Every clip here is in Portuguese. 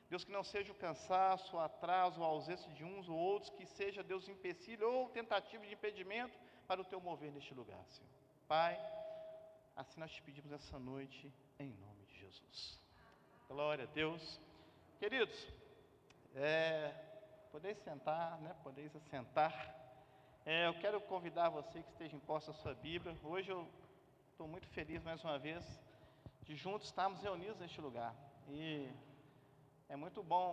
Deus, que não seja o cansaço, o atraso, a ausência de uns ou outros, que seja, Deus, empecilho ou tentativa de impedimento para o teu mover neste lugar, Senhor. Pai, assim nós te pedimos essa noite, em nome de Jesus. Glória a Deus. Queridos, podeis sentar, né? Podeis assentar. Eu quero convidar você que esteja em posse da sua Bíblia. Hoje eu estou muito feliz, mais uma vez, de juntos estarmos reunidos neste lugar. E é muito bom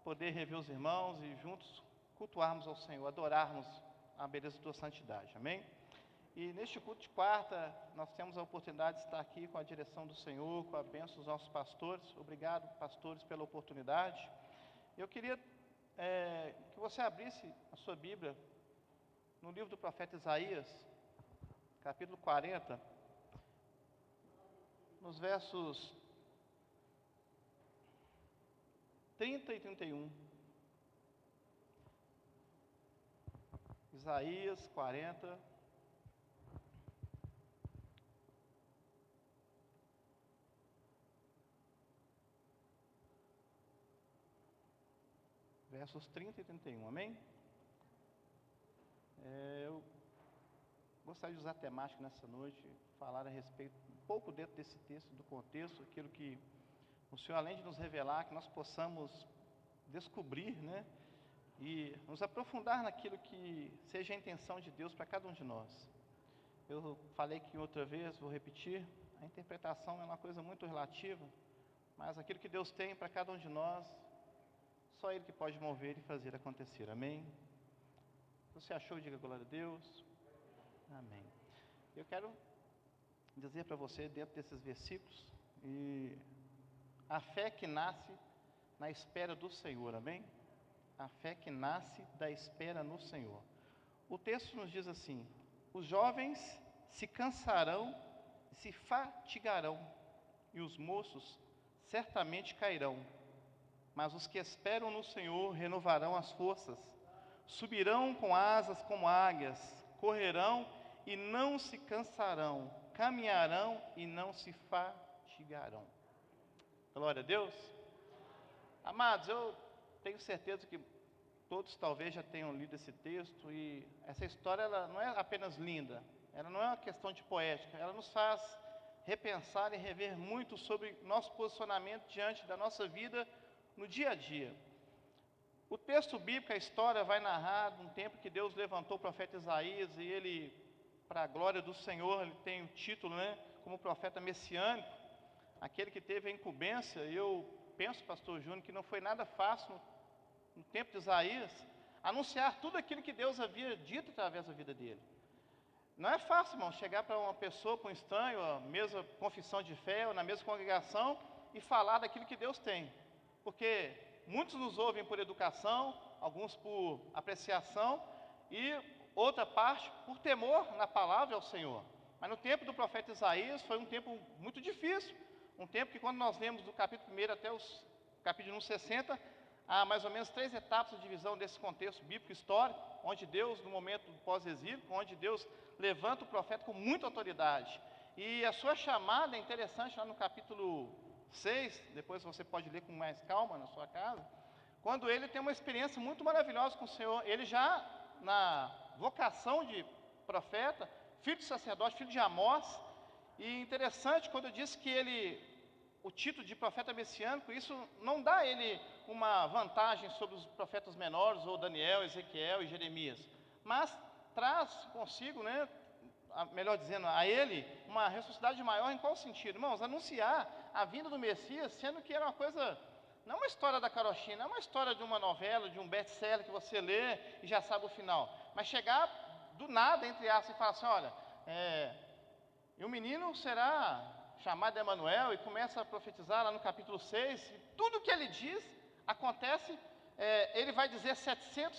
poder rever os irmãos e juntos cultuarmos ao Senhor, adorarmos a beleza da tua santidade. Amém? E neste culto de quarta, nós temos a oportunidade de estar aqui com a direção do Senhor, com a bênção dos nossos pastores. Obrigado, pastores, pela oportunidade. Eu queria que você abrisse a sua Bíblia no livro do profeta Isaías, capítulo 40, nos versos 30 e 31. Isaías 40, versos 30 e 31, amém? Eu gostaria de usar a temática nessa noite, falar a respeito, um pouco dentro desse texto, do contexto, aquilo que o Senhor, além de nos revelar, que nós possamos descobrir, né? E nos aprofundar naquilo que seja a intenção de Deus para cada um de nós. Eu falei que outra vez, vou repetir, a interpretação é uma coisa muito relativa, mas aquilo que Deus tem para cada um de nós, só Ele que pode mover e fazer acontecer, amém? Se você achou, diga glória a Deus, amém. Eu quero dizer para você, dentro desses versículos, a fé que nasce na espera do Senhor, amém? A fé que nasce da espera no Senhor. O texto nos diz assim: os jovens se cansarão e se fatigarão, e os moços certamente cairão. Mas os que esperam no Senhor renovarão as forças, subirão com asas como águias, correrão e não se cansarão, caminharão e não se fatigarão. Glória a Deus. Amados, eu tenho certeza que todos talvez já tenham lido esse texto, e essa história ela não é apenas linda, ela não é uma questão de poética, ela nos faz repensar e rever muito sobre nosso posicionamento diante da nossa vida no dia a dia. O texto bíblico, a história vai narrar um tempo que Deus levantou o profeta Isaías, e ele, para a glória do Senhor, ele tem o título, né, como profeta messiânico, aquele que teve a incumbência. Eu penso, pastor Júnior, que não foi nada fácil no tempo de Isaías anunciar tudo aquilo que Deus havia dito através da vida dele. Não é fácil, irmão, chegar para uma pessoa, para um estranho, a mesma confissão de fé, ou na mesma congregação, e falar daquilo que Deus tem. Porque muitos nos ouvem por educação, alguns por apreciação, e outra parte por temor na palavra ao Senhor. Mas no tempo do profeta Isaías foi um tempo muito difícil, um tempo que, quando nós lemos do capítulo 1 até o capítulo 60, há mais ou menos 3 etapas de divisão desse contexto bíblico histórico, onde Deus, no momento do pós-exílio, onde Deus levanta o profeta com muita autoridade. E a sua chamada é interessante lá no capítulo 6, depois você pode ler com mais calma na sua casa, quando ele tem uma experiência muito maravilhosa com o Senhor. Ele já, na vocação de profeta, filho de sacerdote, filho de Amós, e interessante quando eu disse que ele, o título de profeta messiânico, isso não dá a ele uma vantagem sobre os profetas menores, ou Daniel, Ezequiel e Jeremias, mas traz consigo, né, melhor dizendo, a ele uma responsabilidade maior. Em qual sentido? Irmãos, anunciar a vinda do Messias, sendo que era uma coisa, não é uma história da carochinha, não é uma história de uma novela, de um best-seller que você lê e já sabe o final, mas chegar do nada, entre aspas, e falar assim: olha, e o menino será chamado Emanuel, e começa a profetizar lá no capítulo 6, e tudo que ele diz acontece. Ele vai dizer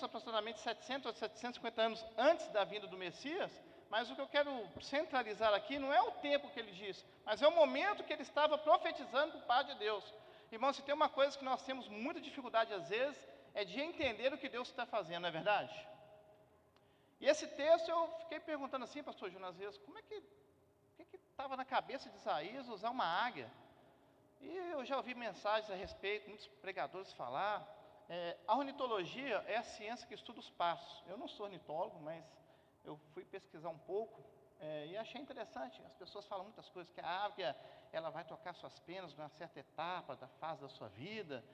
aproximadamente 700 ou 750 anos antes da vinda do Messias. Mas o que eu quero centralizar aqui não é o tempo que ele diz, mas é o momento que ele estava profetizando para o Pai de Deus. Irmãos, se tem uma coisa que nós temos muita dificuldade às vezes, é de entender o que Deus está fazendo, não é verdade? E esse texto eu fiquei perguntando assim, pastor Júnior, às vezes, o que estava na cabeça de Isaías usar uma águia? E eu já ouvi mensagens a respeito, muitos pregadores falar, a ornitologia é a ciência que estuda os passos. Eu não sou ornitólogo, mas eu fui pesquisar um pouco, e achei interessante. As pessoas falam muitas coisas, que a águia, ela vai trocar suas penas numa certa etapa da fase da sua vida.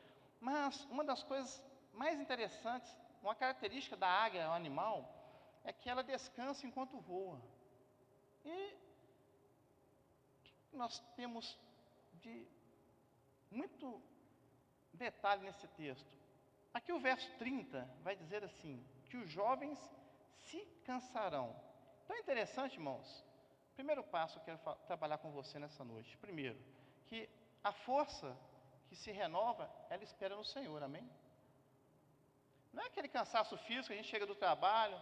Mas uma das coisas mais interessantes, uma característica da águia, o animal, é que ela descansa enquanto voa. E o que nós temos de muito detalhe nesse texto? Aqui o verso 30 vai dizer assim, que os jovens se cansarão. Então é interessante, irmãos. Primeiro passo que eu quero trabalhar com você nessa noite. Primeiro, que a força que se renova, ela espera no Senhor, amém? Não é aquele cansaço físico, a gente chega do trabalho,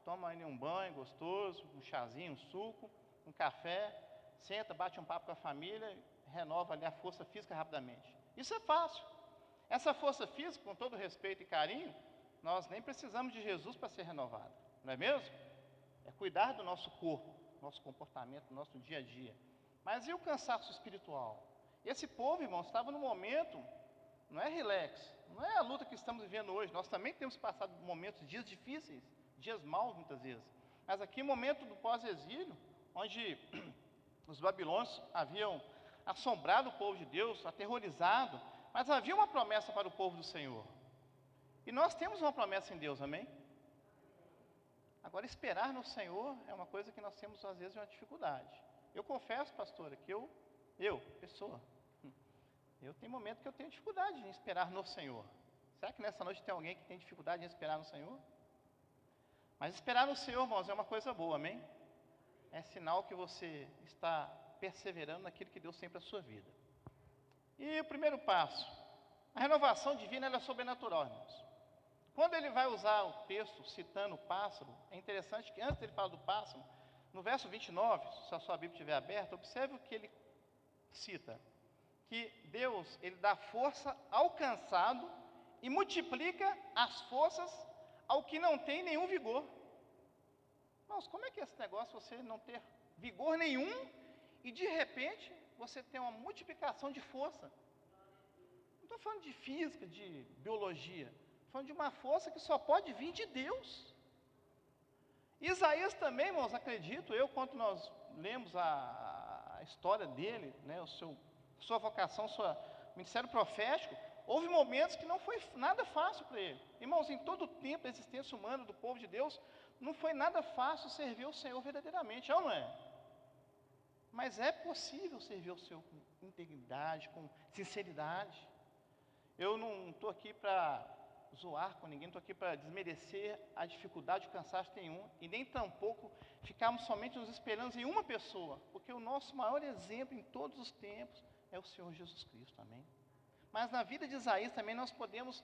toma ali um banho gostoso, um chazinho, um suco, um café, senta, bate um papo com a família, renova ali a força física rapidamente. Isso é fácil. Essa força física, com todo respeito e carinho, nós nem precisamos de Jesus para ser renovada, não é mesmo? É cuidar do nosso corpo, nosso comportamento, nosso dia a dia. Mas e o cansaço espiritual? Esse povo, irmãos, estava no momento, não é relax, não é a luta que estamos vivendo hoje. Nós também temos passado momentos, dias difíceis, dias maus muitas vezes. Mas aqui, momento do pós-exílio, onde os babilônios haviam assombrado o povo de Deus, aterrorizado, mas havia uma promessa para o povo do Senhor. E nós temos uma promessa em Deus, amém? Agora, esperar no Senhor é uma coisa que nós temos, às vezes, uma dificuldade. Eu confesso, pastora, que pessoa, eu tenho momento que eu tenho dificuldade em esperar no Senhor. Será que nessa noite tem alguém que tem dificuldade em esperar no Senhor? Mas esperar no Senhor, irmãos, é uma coisa boa, amém? É sinal que você está perseverando naquilo que Deus tem para a sua vida. E o primeiro passo, a renovação divina, ela é sobrenatural, irmãos. Quando ele vai usar o texto citando o pássaro, é interessante que antes dele falar do pássaro, no verso 29, se a sua Bíblia estiver aberta, observe o que ele cita. Que Deus, ele dá força ao cansado e multiplica as forças ao que não tem nenhum vigor. Mas como é que é esse negócio, você não ter vigor nenhum e de repente você tem uma multiplicação de força? Não estou falando de física, de biologia, estou falando de uma força que só pode vir de Deus. Isaías também, irmãos, acredito eu, quando nós lemos a história dele, né, sua vocação, seu ministério profético, houve momentos que não foi nada fácil para ele. Irmãos, em todo o tempo da existência humana do povo de Deus, não foi nada fácil servir o Senhor verdadeiramente, é ou não é? Mas é possível servir o Senhor com integridade, com sinceridade. Eu não estou aqui para zoar com ninguém, não estou aqui para desmerecer a dificuldade, o cansaço de nenhum, e nem tampouco ficarmos somente nos esperando em uma pessoa, porque o nosso maior exemplo em todos os tempos é o Senhor Jesus Cristo, amém? Mas na vida de Isaías também nós podemos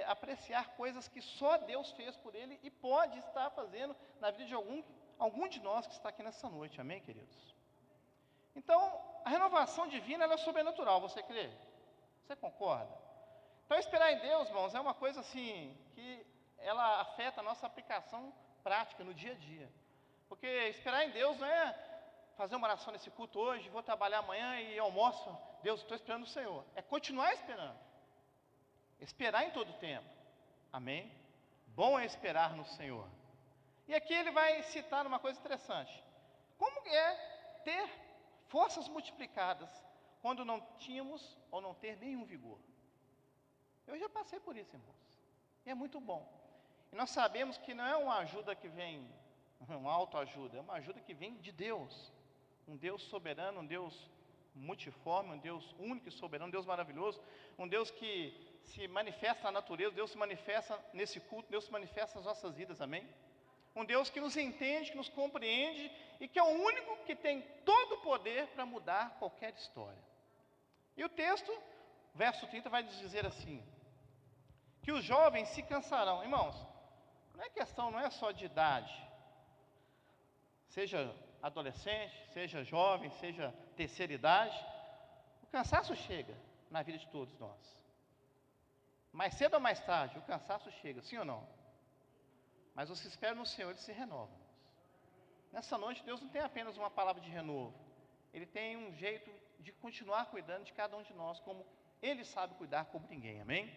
apreciar coisas que só Deus fez por ele e pode estar fazendo na vida de algum de nós que está aqui nessa noite, amém, queridos? Então, a renovação divina, ela é sobrenatural, você crê? Você concorda? Então, esperar em Deus, irmãos, é uma coisa assim, que ela afeta a nossa aplicação prática no dia a dia. Porque esperar em Deus não é fazer uma oração nesse culto hoje, vou trabalhar amanhã e almoço, Deus, estou esperando o Senhor. É continuar esperando. Esperar em todo o tempo. Amém? Bom é esperar no Senhor. E aqui ele vai citar uma coisa interessante. Como é ter forças multiplicadas quando não tínhamos ou não ter nenhum vigor? Eu já passei por isso, irmãos. E é muito bom. E nós sabemos que não é uma ajuda que vem, uma autoajuda, é uma ajuda que vem de Deus. Um Deus soberano, um Deus multiforme, um Deus único e soberano, um Deus maravilhoso, um Deus que se manifesta na natureza, Deus se manifesta nesse culto, Deus se manifesta nas nossas vidas, amém? Um Deus que nos entende, que nos compreende e que é o único que tem todo o poder para mudar qualquer história. E o texto, verso 30, vai nos dizer assim, que os jovens se cansarão. Irmãos, não é só de idade, seja adolescente, seja jovem, seja terceira idade, o cansaço chega na vida de todos nós. Mais cedo ou mais tarde, o cansaço chega, sim ou não? Mas você espera no Senhor, ele se renova. Nessa noite, Deus não tem apenas uma palavra de renovo, Ele tem um jeito de continuar cuidando de cada um de nós, como Ele sabe cuidar como ninguém, amém?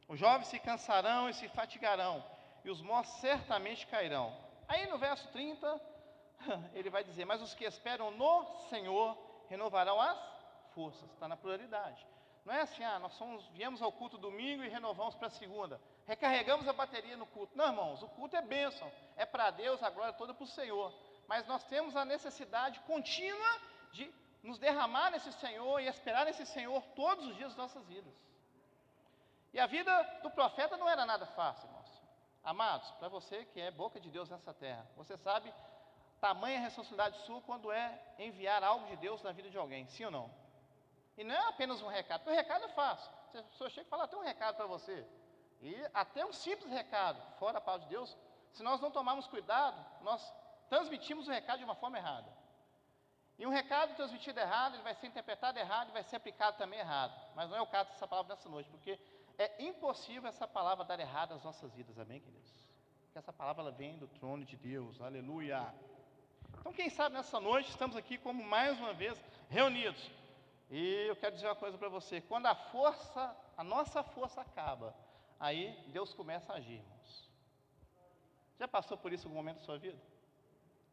Os jovens se cansarão e se fatigarão, e os moços certamente cairão. Aí no verso 30, ele vai dizer, mas os que esperam no Senhor renovarão as forças, está na pluralidade. Não é assim, viemos ao culto domingo e renovamos para a segunda, recarregamos a bateria no culto. Não, irmãos, o culto é bênção, é para Deus, a glória toda para o Senhor. Mas nós temos a necessidade contínua de nos derramar nesse Senhor e esperar nesse Senhor todos os dias das nossas vidas. E a vida do profeta não era nada fácil, irmãos. Amados, para você que é boca de Deus nessa terra, você sabe tamanha responsabilidade sua quando é enviar algo de Deus na vida de alguém, sim ou não? E não é apenas um recado, porque o recado é fácil. Se a pessoa chega e fala, tem um recado para você, e até um simples recado, fora a palavra de Deus, se nós não tomarmos cuidado, nós transmitimos o recado de uma forma errada. E um recado transmitido errado, ele vai ser interpretado errado e vai ser aplicado também errado. Mas não é o caso dessa palavra nessa noite, porque é impossível essa palavra dar errado às nossas vidas, amém, queridos? Porque essa palavra ela vem do trono de Deus, aleluia. Então, quem sabe nessa noite estamos aqui como mais uma vez reunidos. E eu quero dizer uma coisa para você, quando a nossa força acaba, aí Deus começa a agir, irmãos. Já passou por isso em algum momento da sua vida?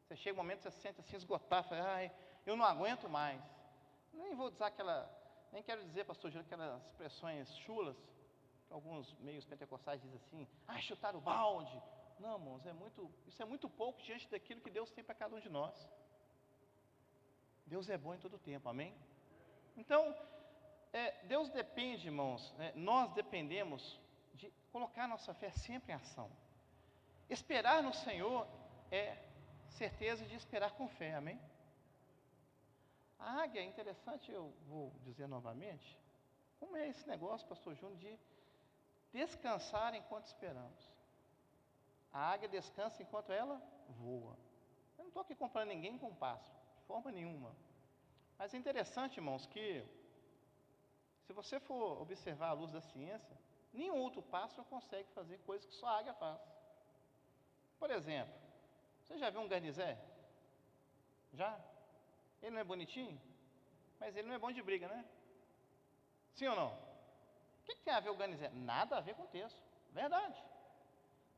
Você chega um momento que você se sente assim esgotado, fala, eu não aguento mais. Nem vou usar nem quero dizer, pastor Júlio, aquelas expressões chulas, que alguns meios pentecostais dizem assim, chutar o balde. Não, irmãos, isso é muito pouco diante daquilo que Deus tem para cada um de nós. Deus é bom em todo o tempo, amém? Então, Deus depende, irmãos, nós dependemos de colocar nossa fé sempre em ação. Esperar no Senhor é certeza de esperar com fé, amém? A águia é interessante, eu vou dizer novamente, como é esse negócio, pastor Júnior, de descansar enquanto esperamos. A águia descansa enquanto ela voa. Eu não estou aqui comparando ninguém com um pássaro, de forma nenhuma. Mas é interessante, irmãos, que se você for observar à luz da ciência, nenhum outro pássaro consegue fazer coisas que só a águia faz. Por exemplo, você já viu um garnizé? Já? Ele não é bonitinho? Mas ele não é bom de briga, né? Sim ou não? O que tem a ver o garnizé? Nada a ver com o texto, verdade.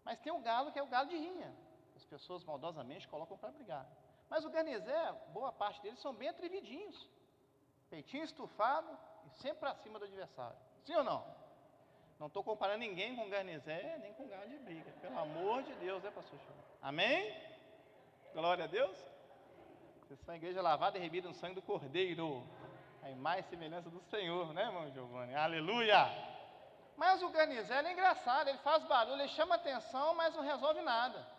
Mas tem o galo que é o galo de rinha. As pessoas maldosamente colocam para brigar. Mas o garnizé, boa parte deles são bem atrevidinhos. Peitinho estufado e sempre para cima do adversário. Sim ou não? Não estou comparando ninguém com garnizé, nem com galo de briga. Pelo amor de Deus, pastor Chico? Amém? Glória a Deus. Vocês são a igreja lavada e remida no sangue do Cordeiro. A imagem e semelhança do Senhor, né, irmão Giovanni? Aleluia! Mas o garnizé é engraçado, ele faz barulho, ele chama atenção, mas não resolve nada.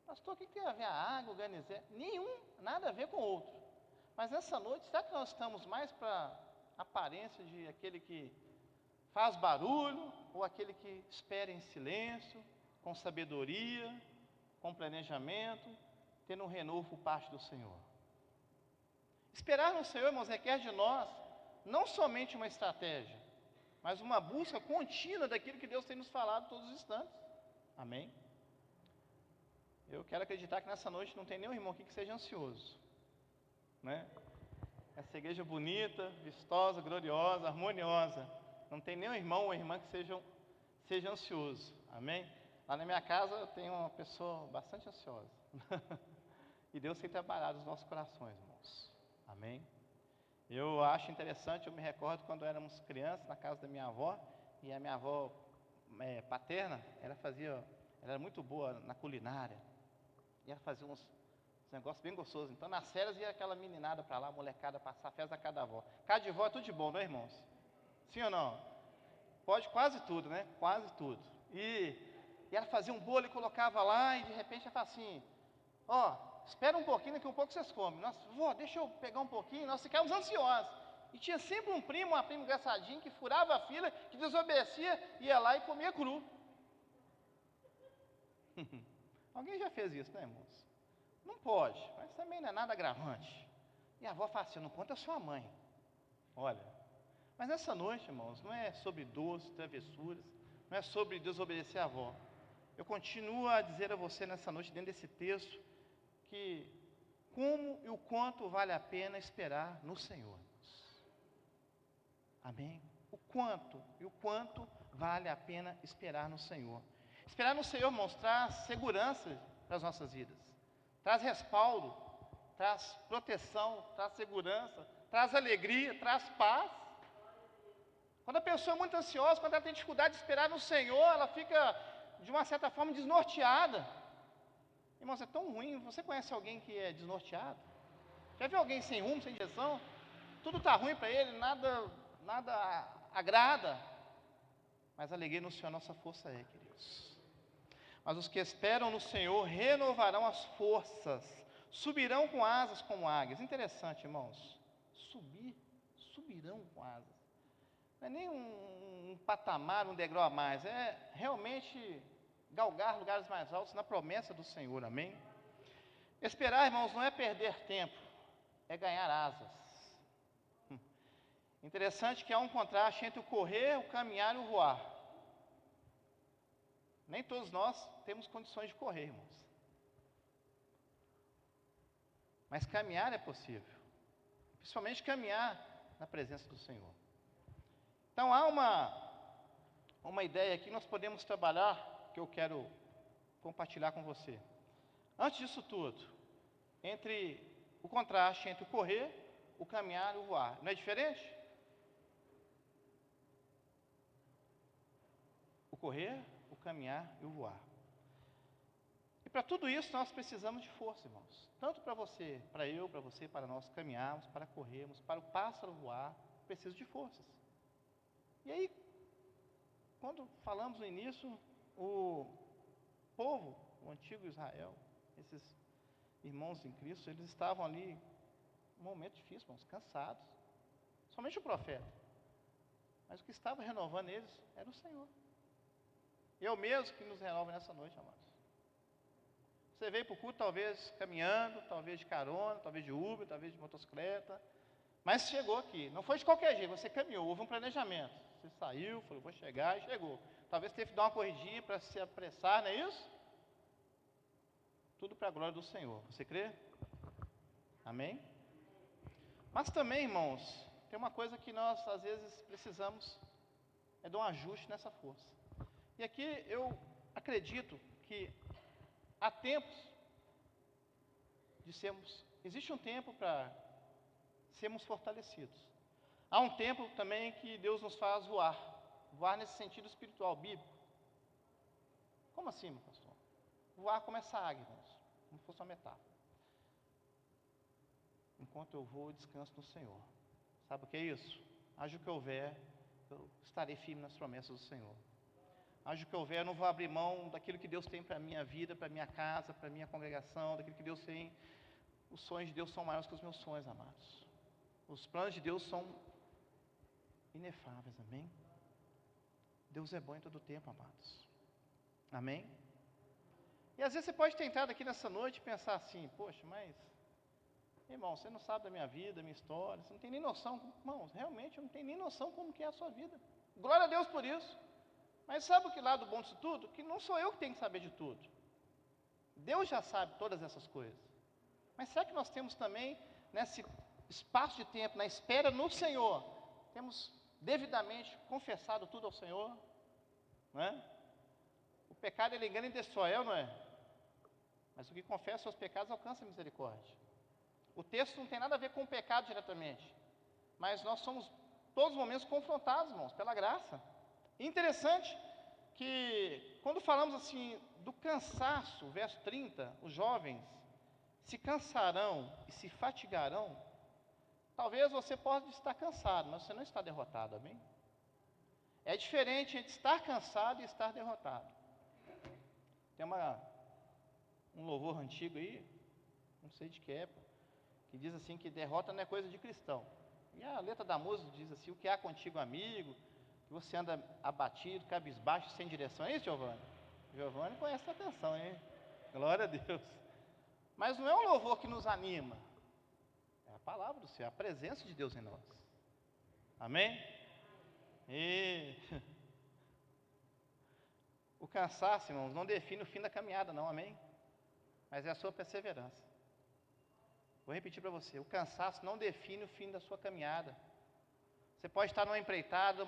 Pastor, o que tem a ver a água, o garnizé? Nenhum, nada a ver com o outro. Mas nessa noite, será que nós estamos mais para a aparência de aquele que faz barulho, ou aquele que espera em silêncio, com sabedoria, com planejamento, tendo um renovo por parte do Senhor? Esperar no Senhor, irmãos, requer de nós não somente uma estratégia, mas uma busca contínua daquilo que Deus tem nos falado todos os instantes. Amém? Eu quero acreditar que nessa noite não tem nenhum irmão aqui que seja ansioso, né? Essa igreja bonita, vistosa, gloriosa, harmoniosa, não tem nenhum irmão ou irmã que seja ansioso, amém? Lá na minha casa eu tenho uma pessoa bastante ansiosa, e Deus tem trabalhado os nossos corações, irmãos, amém? Eu acho interessante, eu me recordo quando éramos crianças na casa da minha avó, e a minha avó paterna, ela era muito boa na culinária, e ela fazia uns negócios bem gostosos. Então nas férias ia aquela meninada para lá, molecada, passar a festa da cada avó. Cada de vó é tudo de bom, não é, irmãos? Sim ou não? Pode quase tudo, né? Quase tudo. E ela fazia um bolo e colocava lá, e de repente ela fala assim, espera um pouquinho, daqui a um pouco vocês comem. Nossa, vó, deixa eu pegar um pouquinho. Nós ficávamos ansiosos. E tinha sempre uma prima engraçadinha, que furava a fila, que desobedecia, ia lá e comia cru. Alguém já fez isso, né, irmãos? Não pode, mas também não é nada agravante. E a avó fala assim, não conta a sua mãe. Olha, mas nessa noite, irmãos, não é sobre doces, travessuras, não é sobre desobedecer a avó. Eu continuo a dizer a você nessa noite, dentro desse texto, que como e o quanto vale a pena esperar no Senhor. Amém? O quanto vale a pena esperar no Senhor. Esperar no Senhor, irmãos, traz segurança para as nossas vidas, traz respaldo, traz proteção, traz segurança, traz alegria, traz paz. Quando a pessoa é muito ansiosa, quando ela tem dificuldade de esperar no Senhor, ela fica, de uma certa forma, desnorteada. Irmãos, é tão ruim. Você conhece alguém que é desnorteado? Já viu alguém sem rumo, sem direção? Tudo está ruim para ele, nada agrada. Mas a alegria no Senhor, a nossa força é, queridos. Mas os que esperam no Senhor renovarão as forças, subirão com asas como águias. Interessante, irmãos. Subirão com asas. Não é nem um patamar, um degrau a mais. É realmente galgar lugares mais altos na promessa do Senhor. Amém? Esperar, irmãos, não é perder tempo, é ganhar asas. Interessante que há um contraste entre o correr, o caminhar e o voar. Nem todos nós temos condições de correr, irmãos. Mas caminhar é possível. Principalmente caminhar na presença do Senhor. Então há uma ideia aqui que nós podemos trabalhar, que eu quero compartilhar com você. Antes disso tudo, entre o contraste entre o correr, o caminhar e o voar. Não é diferente? O correr, o caminhar e o voar. E para tudo isso nós precisamos de força, irmãos. Tanto para você, para você, para nós caminharmos, para corrermos, para o pássaro voar, preciso de forças. E aí, quando falamos no início, o povo, o antigo Israel, esses irmãos em Cristo, eles estavam ali, num momento difícil, irmãos, cansados. Somente o profeta. Mas o que estava renovando eles era o Senhor. Eu mesmo que nos renova nessa noite, amados. Você veio para o culto, talvez caminhando, talvez de carona, talvez de Uber, talvez de motocicleta. Mas chegou aqui. Não foi de qualquer jeito, você caminhou, houve um planejamento. Você saiu, falou, vou chegar e chegou. Talvez teve que dar uma corridinha para se apressar, não é isso? Tudo para a glória do Senhor. Você crê? Amém? Mas também, irmãos, tem uma coisa que nós às vezes precisamos, é de um ajuste nessa força. E aqui eu acredito que há tempos de sermos, existe um tempo para sermos fortalecidos. Há um tempo também que Deus nos faz voar. Voar nesse sentido espiritual, bíblico. Como assim, meu pastor? Voar como essa águia, irmãos. Como se fosse uma metáfora. Enquanto eu vou, eu descanso no Senhor. Sabe o que é isso? Haja o que houver, eu estarei firme nas promessas do Senhor. Haja o que houver, eu não vou abrir mão daquilo que Deus tem para a minha vida, para a minha casa, para a minha congregação, daquilo que Deus tem. Os sonhos de Deus são maiores que os meus sonhos, amados. Os planos de Deus são inefáveis, amém? Deus é bom em todo o tempo, amados. Amém? E às vezes você pode ter entrado aqui nessa noite e pensar assim, poxa, mas, irmão, você não sabe da minha vida, da minha história, você não tem nem noção, irmãos, realmente eu não tenho nem noção como que é a sua vida. Glória a Deus por isso. Mas sabe o que lado bom disso tudo? Que não sou eu que tenho que saber de tudo. Deus já sabe todas essas coisas. Mas será que nós temos também, nesse espaço de tempo, na espera no Senhor, temos devidamente confessado tudo ao Senhor? Não é? O pecado, ele engana e destrói, não é? Mas o que confessa seus pecados alcança a misericórdia. O texto não tem nada a ver com o pecado diretamente. Mas nós somos, todos os momentos, confrontados, irmãos, pela graça. E interessante que, quando falamos assim, do cansaço, verso 30, os jovens se cansarão e se fatigarão. Talvez você possa estar cansado, mas você não está derrotado, amém? É diferente entre estar cansado e estar derrotado. Tem um louvor antigo aí, não sei de que época, que diz assim que derrota não é coisa de cristão. E a letra da música diz assim, o que há contigo, amigo, que você anda abatido, cabisbaixo, sem direção. É isso, Giovanni? Giovanni conhece a canção, hein? Glória a Deus. Mas não é um louvor que nos anima. É a palavra do Senhor, a presença de Deus em nós. Amém? E o cansaço, irmãos, não define o fim da caminhada, não, amém? Mas é a sua perseverança. Vou repetir para você, o cansaço não define o fim da sua caminhada. Você pode estar numa empreitada,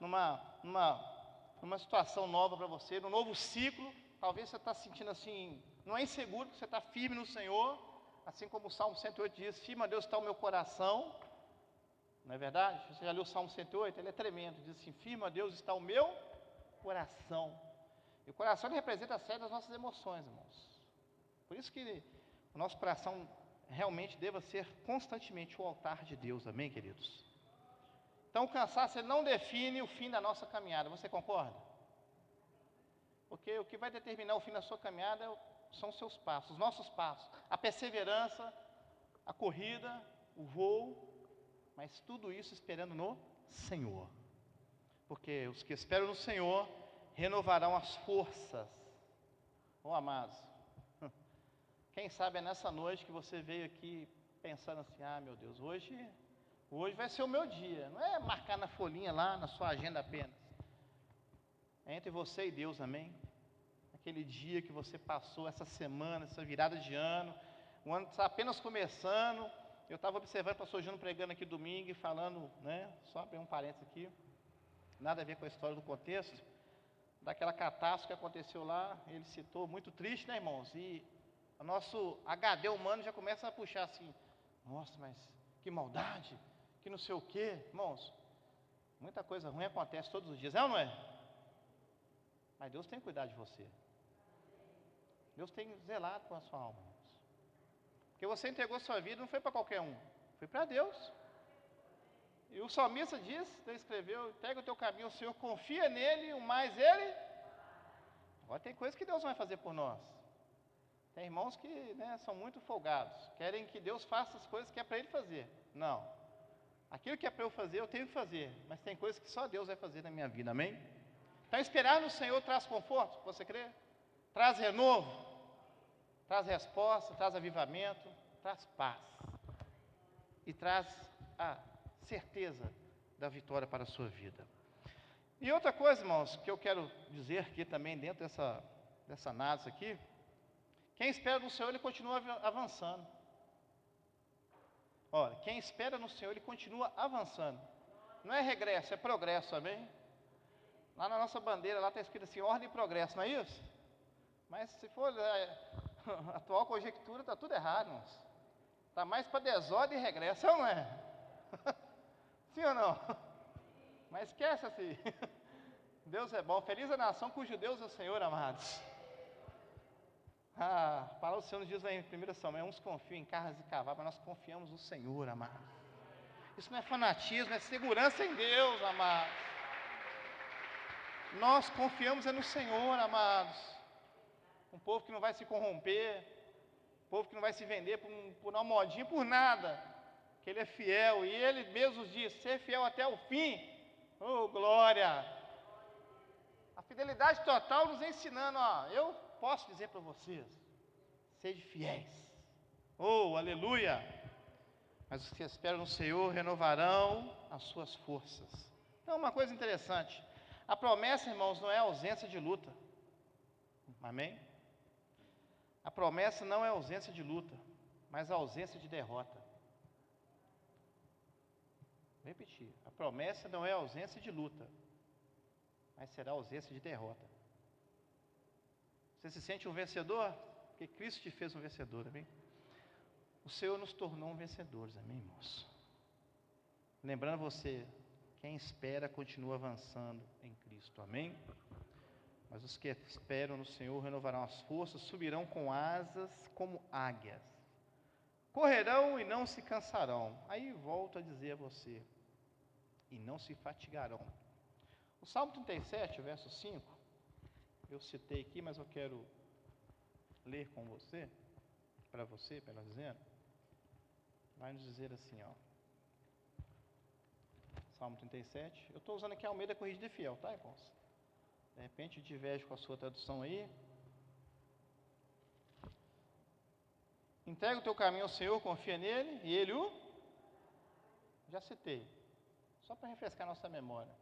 numa situação nova para você, num novo ciclo. Talvez você está se sentindo assim, não é inseguro, porque você está firme no Senhor. Assim como o Salmo 108 diz, firme a Deus está o meu coração. Não é verdade? Você já leu o Salmo 108? Ele é tremendo. Diz assim, firme a Deus está o meu coração. E o coração ele representa a sede das nossas emoções, irmãos. Por isso que o nosso coração realmente deva ser constantemente o altar de Deus. Amém, queridos? Então o cansaço ele não define o fim da nossa caminhada. Você concorda? Porque o que vai determinar o fim da sua caminhada são os seus passos, os nossos passos. A perseverança, a corrida, o voo, mas tudo isso esperando no Senhor. Porque os que esperam no Senhor renovarão as forças. Oh, amados, quem sabe é nessa noite que você veio aqui pensando assim, ah, meu Deus, hoje vai ser o meu dia. Não é marcar na folhinha lá, na sua agenda apenas. É entre você e Deus, amém? Aquele dia que você passou, essa semana, essa virada de ano, o ano está apenas começando. Eu estava observando o pastor Júnior pregando aqui domingo e falando, né, só abrir um parênteses aqui, nada a ver com a história do contexto, daquela catástrofe que aconteceu lá, ele citou, muito triste, né, irmãos? E o nosso HD humano já começa a puxar assim, nossa, mas que maldade, que não sei o quê, irmãos, muita coisa ruim acontece todos os dias, é ou não é? Mas Deus tem cuidado de você. Deus tem zelado com a sua alma, irmãos. Porque você entregou sua vida, não foi para qualquer um, foi para Deus. E o salmista diz, ele escreveu, pega o teu caminho, o Senhor confia nele, o mais ele. Agora tem coisas que Deus vai fazer por nós. Tem irmãos que, né, são muito folgados, querem que Deus faça as coisas que é para ele fazer. Não. Aquilo que é para eu fazer, eu tenho que fazer. Mas tem coisas que só Deus vai fazer na minha vida, amém? Então esperar no Senhor traz conforto, você crê? Traz renovo, traz resposta, traz avivamento, traz paz. E traz a certeza da vitória para a sua vida. E outra coisa, irmãos, que eu quero dizer aqui também, dentro dessa análise aqui, quem espera no Senhor, ele continua avançando. Olha, quem espera no Senhor, ele continua avançando. Não é regresso, é progresso, amém? Lá na nossa bandeira, lá está escrito assim, ordem e progresso, não é isso? Mas se for a atual conjectura, está tudo errado, irmãos. Está mais para desordem e regresso, é ou não é? Sim ou não? Mas esquece assim. Deus é bom. Feliz a nação cujo Deus é o Senhor, amados. A palavra do Senhor nos diz lá em 1 Samuel, uns confiam em carros e cavalos, mas nós confiamos no Senhor, amados. Isso não é fanatismo, é segurança em Deus, amados. Nós confiamos no Senhor, amados. Um povo que não vai se corromper, um povo que não vai se vender por uma modinha, por nada. Que Ele é fiel, e Ele mesmo diz, ser fiel até o fim. Oh, glória! A fidelidade total nos ensinando, ó, eu posso dizer para vocês, sede fiéis. Oh, aleluia! Mas os que esperam no Senhor renovarão as suas forças. Então, uma coisa interessante, a promessa, irmãos, não é ausência de luta. Amém? A promessa não é ausência de luta, mas a ausência de derrota. Vou repetir, a promessa não é ausência de luta, mas será ausência de derrota. Você se sente um vencedor? Porque Cristo te fez um vencedor, amém? O Senhor nos tornou um vencedores, amém, irmãos? Lembrando você, quem espera continua avançando em Cristo, amém? Mas os que esperam no Senhor renovarão as forças, subirão com asas como águias, correrão e não se cansarão. Aí volto a dizer a você, e não se fatigarão. O Salmo 37, verso 5, eu citei aqui, mas eu quero ler com você, melhor dizendo, vai nos dizer assim, ó. Salmo 37, eu estou usando aqui a Almeida Corrigida Fiel, tá, irmãos? De repente diverge com a sua tradução aí. Entrega o teu caminho ao Senhor, confia nele, e Ele o... Já citei, só para refrescar nossa memória.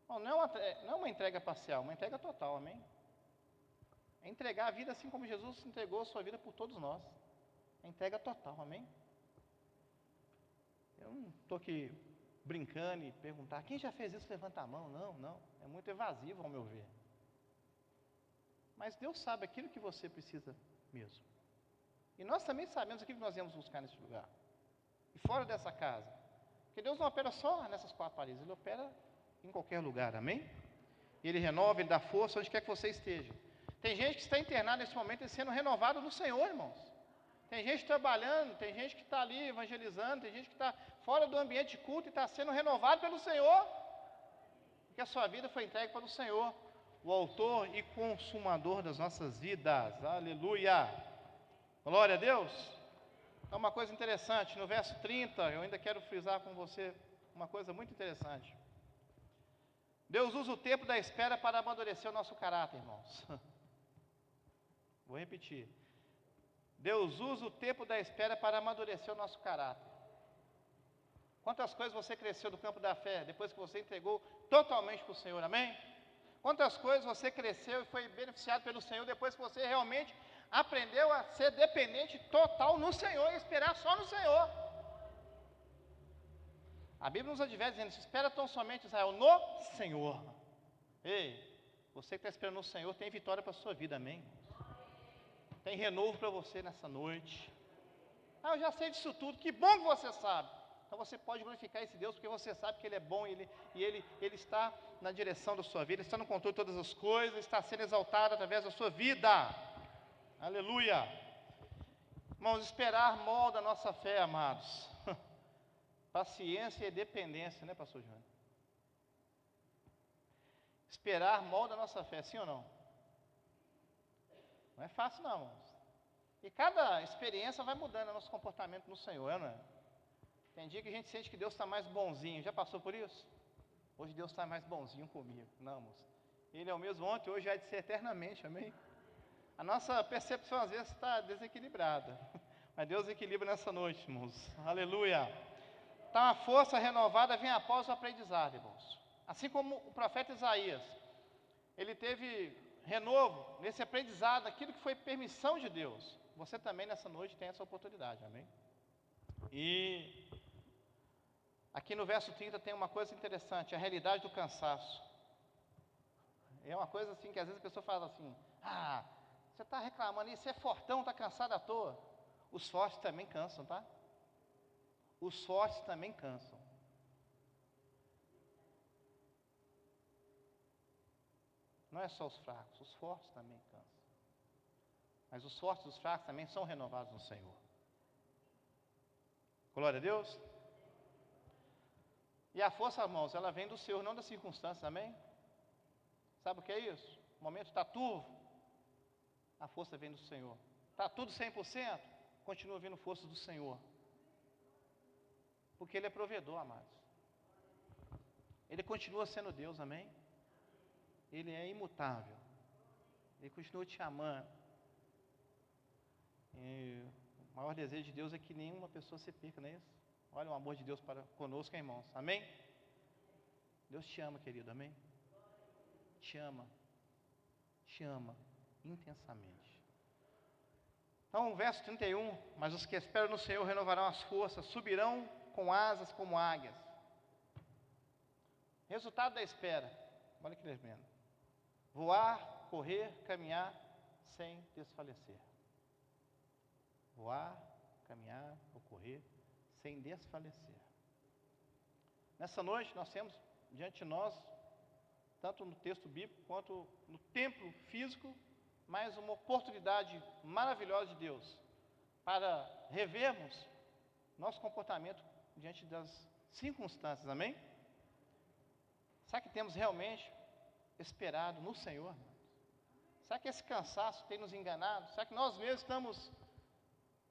Bom, não é uma entrega parcial, uma entrega total, amém? É entregar a vida assim como Jesus entregou a sua vida por todos nós. É A entrega total, amém? Eu não estou aqui brincando e perguntar, quem já fez isso, levanta a mão. Não, é muito evasivo ao meu ver. Mas Deus sabe aquilo que você precisa mesmo. E nós também sabemos aquilo que nós viemos buscar nesse lugar. E fora dessa casa. Porque Deus não opera só nessas 4 paredes, Ele opera em qualquer lugar, amém? E Ele renova, Ele dá força onde quer que você esteja. Tem gente que está internada nesse momento e sendo renovado no Senhor, irmãos. Tem gente trabalhando, tem gente que está ali evangelizando, tem gente que está fora do ambiente de culto e está sendo renovado pelo Senhor. Porque a sua vida foi entregue para o Senhor, o autor e consumador das nossas vidas. Aleluia! Glória a Deus! Então, uma coisa interessante, no verso 30, eu ainda quero frisar com você uma coisa muito interessante. Deus usa o tempo da espera para amadurecer o nosso caráter, irmãos. Vou repetir. Deus usa o tempo da espera para amadurecer o nosso caráter. Quantas coisas você cresceu do campo da fé depois que você entregou totalmente para o Senhor, amém? Quantas coisas você cresceu e foi beneficiado pelo Senhor depois que você realmente aprendeu a ser dependente total no Senhor e esperar só no Senhor. A Bíblia nos adverte dizendo, espera tão somente, Israel, no Senhor. Ei, você que está esperando no Senhor, tem vitória para a sua vida, amém? Tem renovo para você nessa noite. Eu já sei disso tudo, que bom que você sabe. Então você pode glorificar esse Deus, porque você sabe que Ele é bom, Ele está na direção da sua vida, Ele está no controle de todas as coisas, está sendo exaltado através da sua vida. Aleluia. Irmãos, esperar molda a nossa fé, amados. Paciência e dependência, né, pastor João? Esperar molda a nossa fé, sim ou não? Não é fácil não, irmãos. E cada experiência vai mudando o nosso comportamento no Senhor, não é? Tem dia que a gente sente que Deus está mais bonzinho. Já passou por isso? Hoje Deus está mais bonzinho comigo. Não, moço. Ele é o mesmo ontem, hoje há de ser eternamente, amém? A nossa percepção às vezes está desequilibrada. Mas Deus equilibra nessa noite, irmãos. Aleluia. Então a força renovada vem após o aprendizado, irmãos. Assim como o profeta Isaías, ele teve renovo nesse aprendizado, aquilo que foi permissão de Deus. Você também nessa noite tem essa oportunidade, amém? E aqui no verso 30 tem uma coisa interessante, a realidade do cansaço. É uma coisa assim que às vezes a pessoa fala assim, você está reclamando aí, você é fortão, está cansado à toa. Os fortes também cansam, tá? Os fortes também cansam. Não é só os fracos, os fortes também cansam. Mas os fortes e os fracos também são renovados no Senhor. Glória a Deus. E a força, irmãos, ela vem do Senhor, não das circunstâncias, amém? Sabe o que é isso? O momento está turvo, a força vem do Senhor. Está tudo 100%, continua vindo força do Senhor. Porque Ele é provedor, amados. Ele continua sendo Deus, amém? Ele é imutável. Ele continua te amando. E o maior desejo de Deus é que nenhuma pessoa se perca, não é isso? Olha o amor de Deus para conosco, irmãos. Amém? Deus te ama, querido, amém? Te ama intensamente. Então, verso 31, mas os que esperam no Senhor renovarão as forças, subirão com asas como águias. Resultado da espera, olha que tremendo. Voar, correr, caminhar sem desfalecer. Voar, caminhar ou correr sem desfalecer. Nessa noite nós temos diante de nós, tanto no texto bíblico quanto no templo físico, mais uma oportunidade maravilhosa de Deus para revermos nosso comportamento diante das circunstâncias, amém? Será que temos realmente esperado no Senhor? Será que esse cansaço tem nos enganado? Será que nós mesmos estamos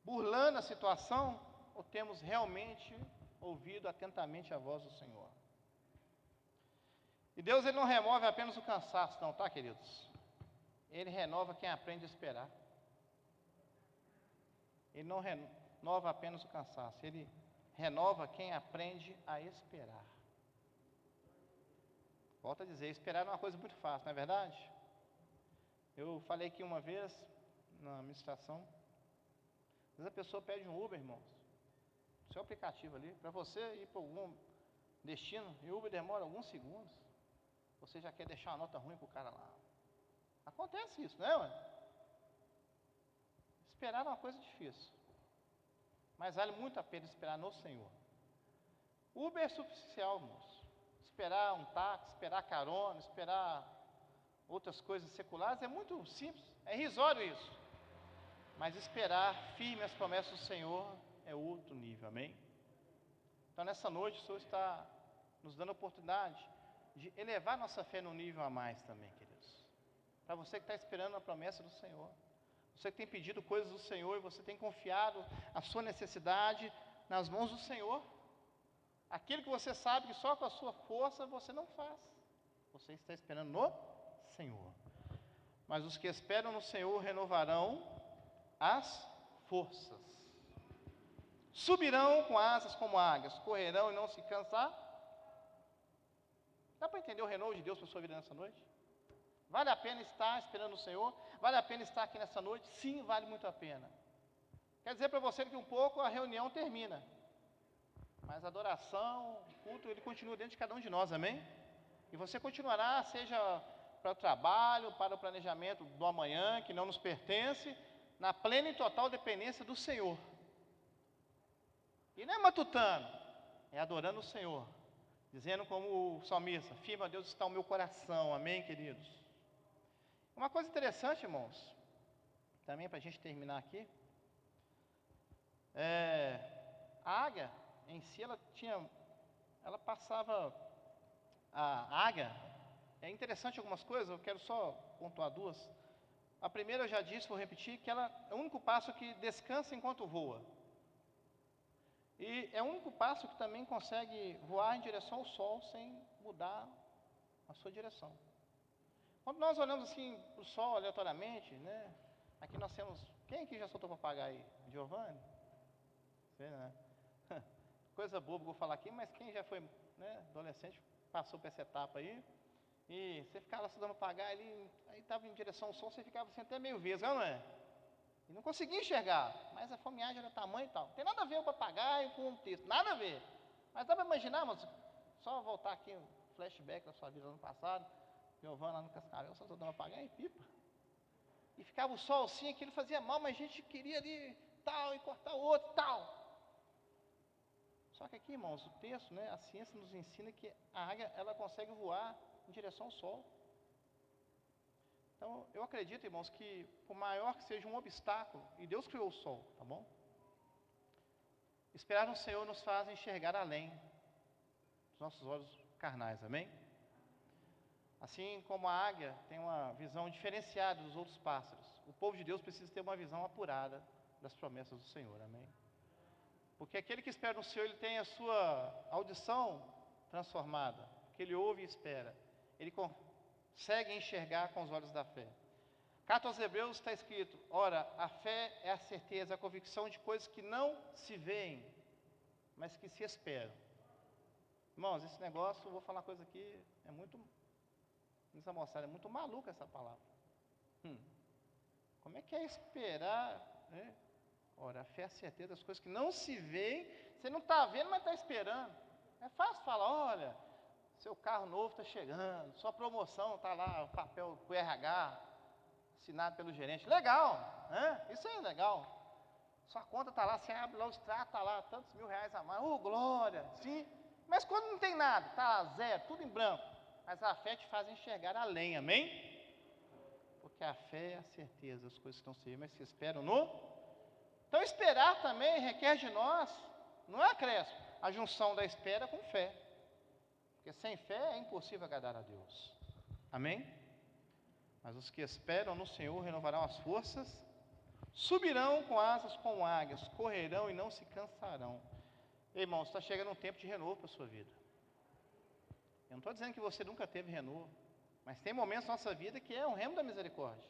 burlando a situação ou temos realmente ouvido atentamente a voz do Senhor? E Deus, Ele não remove apenas o cansaço, não, tá, queridos? Ele renova quem aprende a esperar. Ele não renova apenas o cansaço, Ele renova quem aprende a esperar. Volto a dizer, esperar não é uma coisa muito fácil, não é verdade? Eu falei aqui uma vez, na administração, Às vezes a pessoa pede um Uber, irmãos, seu aplicativo ali, para você ir para algum destino, e o Uber demora alguns segundos, você já quer deixar uma nota ruim para o cara lá. Acontece isso, não é, ué? Esperar é uma coisa difícil, mas vale muito a pena esperar no Senhor. Uber é superficial, irmãos. Esperar um táxi, esperar carona, esperar outras coisas seculares é muito simples, é irrisório isso. Mas esperar firme as promessas do Senhor é outro nível, amém? Então nessa noite o Senhor está nos dando a oportunidade de elevar nossa fé num nível a mais também, queridos. Para você que está esperando a promessa do Senhor, você que tem pedido coisas do Senhor e você tem confiado a sua necessidade nas mãos do Senhor, aquilo que você sabe que só com a sua força você não faz, você está esperando no Senhor. Mas os que esperam no Senhor renovarão as forças, subirão com asas como águias, correrão e não se cansar. Dá para entender o renovo de Deus para a sua vida nessa noite? Vale a pena estar esperando o Senhor? Vale a pena estar aqui nessa noite? Sim, vale muito a pena. Quer dizer para você que um pouco a reunião termina, mas a adoração, o culto, ele continua dentro de cada um de nós, amém? E você continuará, seja para o trabalho, para o planejamento do amanhã, que não nos pertence, na plena e total dependência do Senhor. E não é matutano, é adorando o Senhor, dizendo como o salmista: firme a Deus está o meu coração, amém, queridos? Uma coisa interessante, irmãos, também para a gente terminar aqui, a águia em si, ela passava, a águia, é interessante algumas coisas, eu quero só pontuar duas. A primeira eu já disse, vou repetir, que ela é o único pássaro que descansa enquanto voa. E é o único pássaro que também consegue voar em direção ao sol sem mudar a sua direção. Quando nós olhamos assim para o sol aleatoriamente, né? Aqui nós temos, quem aqui já soltou papagaio? Giovanni? Você, né? Coisa boba que eu vou falar aqui, mas quem já foi, né, adolescente, passou por essa etapa aí, e você ficava lá estudando papagaio ali, aí estava em direção ao sol, você ficava assim até meio vesgo, não é? E não conseguia enxergar, mas a fomeagem era tamanho e tal. Tem nada a ver o papagaio com o texto, nada a ver. Mas dá para imaginar, mas só voltar aqui um flashback da sua vida no ano passado, Giovanna lá no Cascavel, só estudando papagaio e pipa. E ficava o sol assim, aquilo fazia mal, mas a gente queria ali tal, e cortar o outro tal. Só que aqui, irmãos, o texto, né, a ciência nos ensina que a águia, ela consegue voar em direção ao sol. Então, eu acredito, irmãos, que por maior que seja um obstáculo, e Deus criou o sol, tá bom? Esperar no Senhor nos faz enxergar além dos nossos olhos carnais, amém? Assim como a águia tem uma visão diferenciada dos outros pássaros, o povo de Deus precisa ter uma visão apurada das promessas do Senhor, amém? Porque aquele que espera no Senhor, ele tem a sua audição transformada, porque ele ouve e espera, ele consegue enxergar com os olhos da fé. Carta aos Hebreus está escrito: ora, a fé é a certeza, a convicção de coisas que não se veem, mas que se esperam. Irmãos, esse negócio, eu vou falar uma coisa aqui, é muito, nessa moçada, é muito maluca essa palavra. Como é que é esperar, né? Ora, a fé é a certeza das coisas que não se veem, você não está vendo, mas está esperando. É fácil falar: olha, seu carro novo está chegando, sua promoção está lá, o papel do RH, assinado pelo gerente. Legal, né? Isso aí é legal. Sua conta está lá, você abre lá o extrato, está lá, tantos R$1.000 a mais. Glória, sim. Mas quando não tem nada, está lá zero, tudo em branco. Mas a fé te faz enxergar além, amém? Porque a fé é a certeza das coisas que estão se vendo, mas se esperam no... Então esperar também requer de nós, não é acréscimo, a junção da espera com fé. Porque sem fé é impossível agradar a Deus. Amém? Mas os que esperam no Senhor renovarão as forças, subirão com asas como águias, correrão e não se cansarão. Irmãos, está chegando um tempo de renovo para a sua vida. Eu não estou dizendo que você nunca teve renovo, mas tem momentos na nossa vida que é um remo da misericórdia.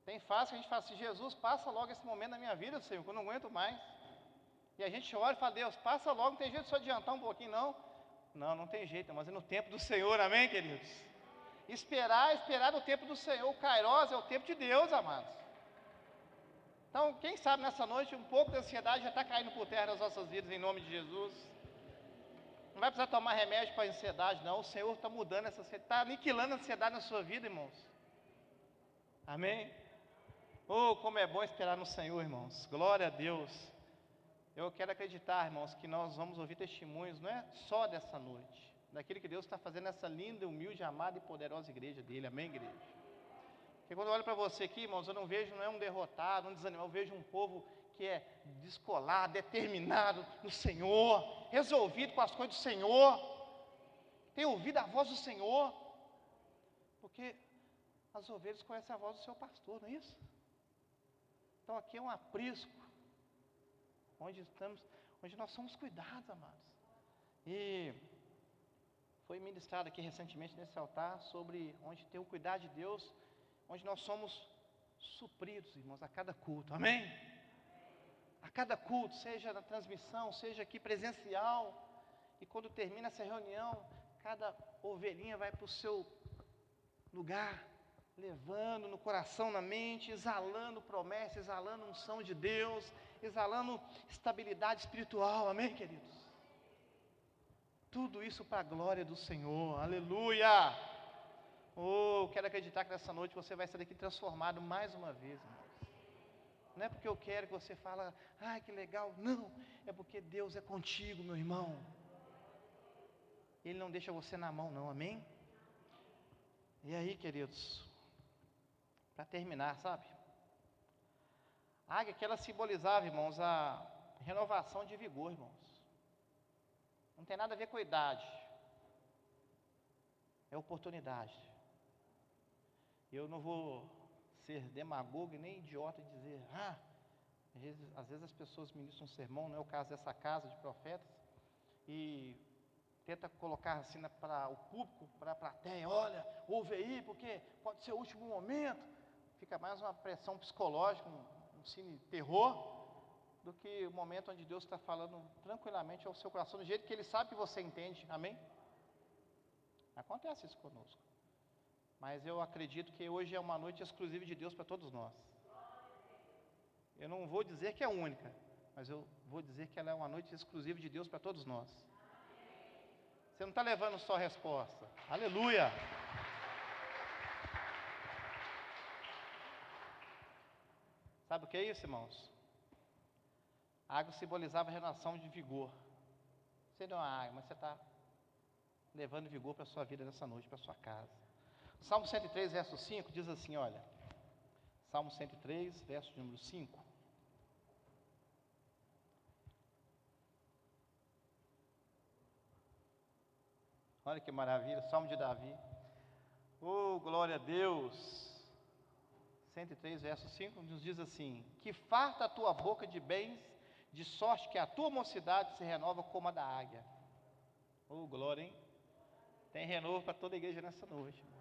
Tem fases que a gente fala assim: Jesus, passa logo esse momento na minha vida, Senhor, que eu não aguento mais. E a gente ora e fala: Deus, passa logo, não tem jeito de só adiantar um pouquinho, não. Não tem jeito, mas é no tempo do Senhor, amém, queridos? Esperar no tempo do Senhor. O Kairos é o tempo de Deus, amados. Então, quem sabe nessa noite, um pouco da ansiedade já está caindo por terra nas nossas vidas, em nome de Jesus. Não vai precisar tomar remédio para a ansiedade, não. O Senhor está mudando essa ansiedade, está aniquilando a ansiedade na sua vida, irmãos. Amém? Oh, como é bom esperar no Senhor, irmãos. Glória a Deus. Eu quero acreditar, irmãos, que nós vamos ouvir testemunhos, não é só dessa noite, daquilo que Deus está fazendo nessa linda, humilde, amada e poderosa igreja dele. Amém, igreja? Porque quando eu olho para você aqui, irmãos, eu não vejo, não é um derrotado, um desanimado, eu vejo um povo que é descolado, determinado no Senhor, resolvido com as coisas do Senhor, tem ouvido a voz do Senhor, porque as ovelhas conhecem a voz do seu pastor, não é isso? Então aqui é um aprisco, onde nós somos cuidados, amados. E foi ministrado aqui recentemente nesse altar sobre onde tem o cuidado de Deus, onde nós somos supridos, irmãos, a cada culto, amém? A cada culto, seja na transmissão, seja aqui presencial, e quando termina essa reunião, cada ovelhinha vai para o seu lugar, levando no coração, na mente, exalando promessa, exalando unção de Deus, exalando estabilidade espiritual, amém, queridos? Tudo isso para a glória do Senhor, aleluia! Oh, quero acreditar que nessa noite você vai sair daqui transformado mais uma vez, irmãos. Não é porque eu quero que você fale, ai que legal, não, é porque Deus é contigo, meu irmão. Ele não deixa você na mão, não, amém? E aí, queridos, para terminar, sabe? A águia que ela simbolizava, irmãos, a renovação de vigor, irmãos. Não tem nada a ver com a idade, é oportunidade. Eu não vou ser demagogo e nem idiota e dizer, às vezes as pessoas ministram um sermão, não é o caso dessa casa de profetas, e tenta colocar assim para o público, para a plateia, olha, ouve aí, porque pode ser o último momento, fica mais uma pressão psicológica, um cine terror, do que o momento onde Deus está falando tranquilamente ao seu coração, do jeito que Ele sabe que você entende, amém? Acontece isso conosco, mas eu acredito que hoje é uma noite exclusiva de Deus para todos nós. Eu não vou dizer que é única, mas eu vou dizer que ela é uma noite exclusiva de Deus para todos nós. Você não está levando só a resposta, aleluia! Sabe o que é isso, irmãos? A água simbolizava a renovação de vigor. Você não é uma água, mas você está levando vigor para a sua vida nessa noite, para a sua casa. Salmo 103, verso 5, diz assim, olha. Salmo 103, verso de número 5. Olha que maravilha, Salmo de Davi. Oh, glória a Deus. 103, verso 5, nos diz assim, que farta a tua boca de bens, de sorte que a tua mocidade se renova como a da águia. Oh, glória, hein? Tem renovo para toda a igreja nessa noite, irmãos.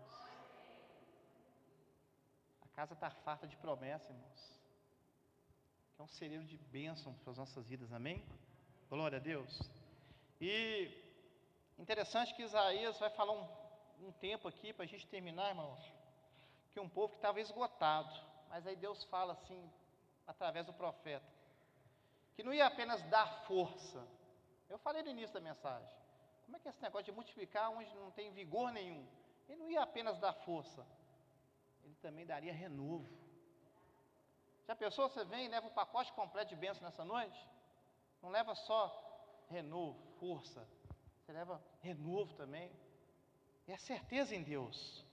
A casa está farta de promessa, irmãos. Que é um celeiro de bênção para as nossas vidas, amém? Glória a Deus. E interessante que Isaías vai falar um tempo aqui, para a gente terminar, irmãos, que um povo que estava esgotado, mas aí Deus fala assim, através do profeta, que não ia apenas dar força. Eu falei no início da mensagem, como é que é esse negócio de multiplicar onde não tem vigor nenhum? Ele não ia apenas dar força, ele também daria renovo. Já pensou, você vem e leva um pacote completo de bênção nessa noite? Não leva só renovo, força, você leva renovo também, e a certeza em Deus.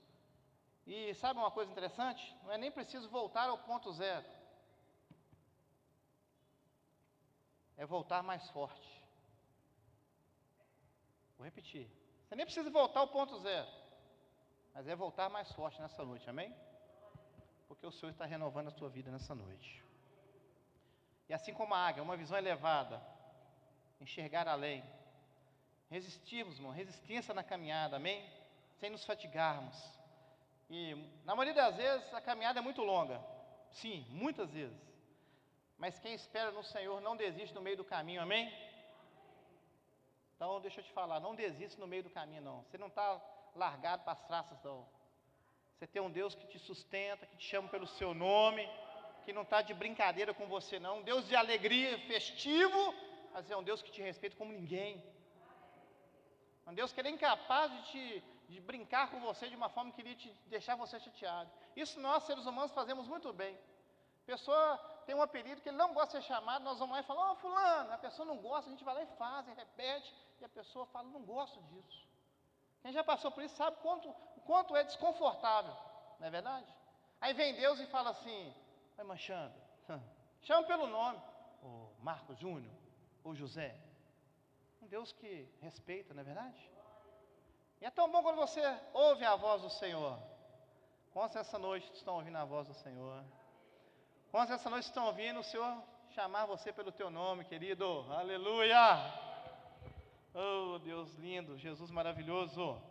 E sabe uma coisa interessante? Não é nem preciso voltar ao ponto zero, é voltar mais forte. Vou repetir, você nem precisa voltar ao ponto zero, mas é voltar mais forte nessa noite, amém? Porque o Senhor está renovando a tua vida nessa noite. E assim como a águia, uma visão elevada, enxergar além, resistirmos, irmão, resistência na caminhada, amém? Sem nos fatigarmos. E na maioria das vezes a caminhada é muito longa, sim, muitas vezes, mas quem espera no Senhor não desiste no meio do caminho, amém? Então deixa eu te falar, não desiste no meio do caminho não, você não está largado para as traças não, você tem um Deus que te sustenta, que te chama pelo seu nome, que não está de brincadeira com você, não. Um Deus de alegria, festivo, mas é um Deus que te respeita como ninguém. Um Deus que Ele é incapaz de brincar com você de uma forma que iria te deixar você chateado. Isso nós, seres humanos, fazemos muito bem. A pessoa tem um apelido que ele não gosta de ser chamado, nós vamos lá e falamos, fulano, a pessoa não gosta, a gente vai lá e faz, e repete, e a pessoa fala, não gosto disso. Quem já passou por isso sabe o quanto é desconfortável, não é verdade? Aí vem Deus e fala assim, vai manchando, chama pelo nome, o Marcos Júnior, ou José. Um Deus que respeita, não é verdade? E é tão bom quando você ouve a voz do Senhor. Quantos essa noite estão ouvindo a voz do Senhor? Quantos essa noite estão ouvindo o Senhor chamar você pelo teu nome, querido? Aleluia! Oh, Deus lindo, Jesus maravilhoso.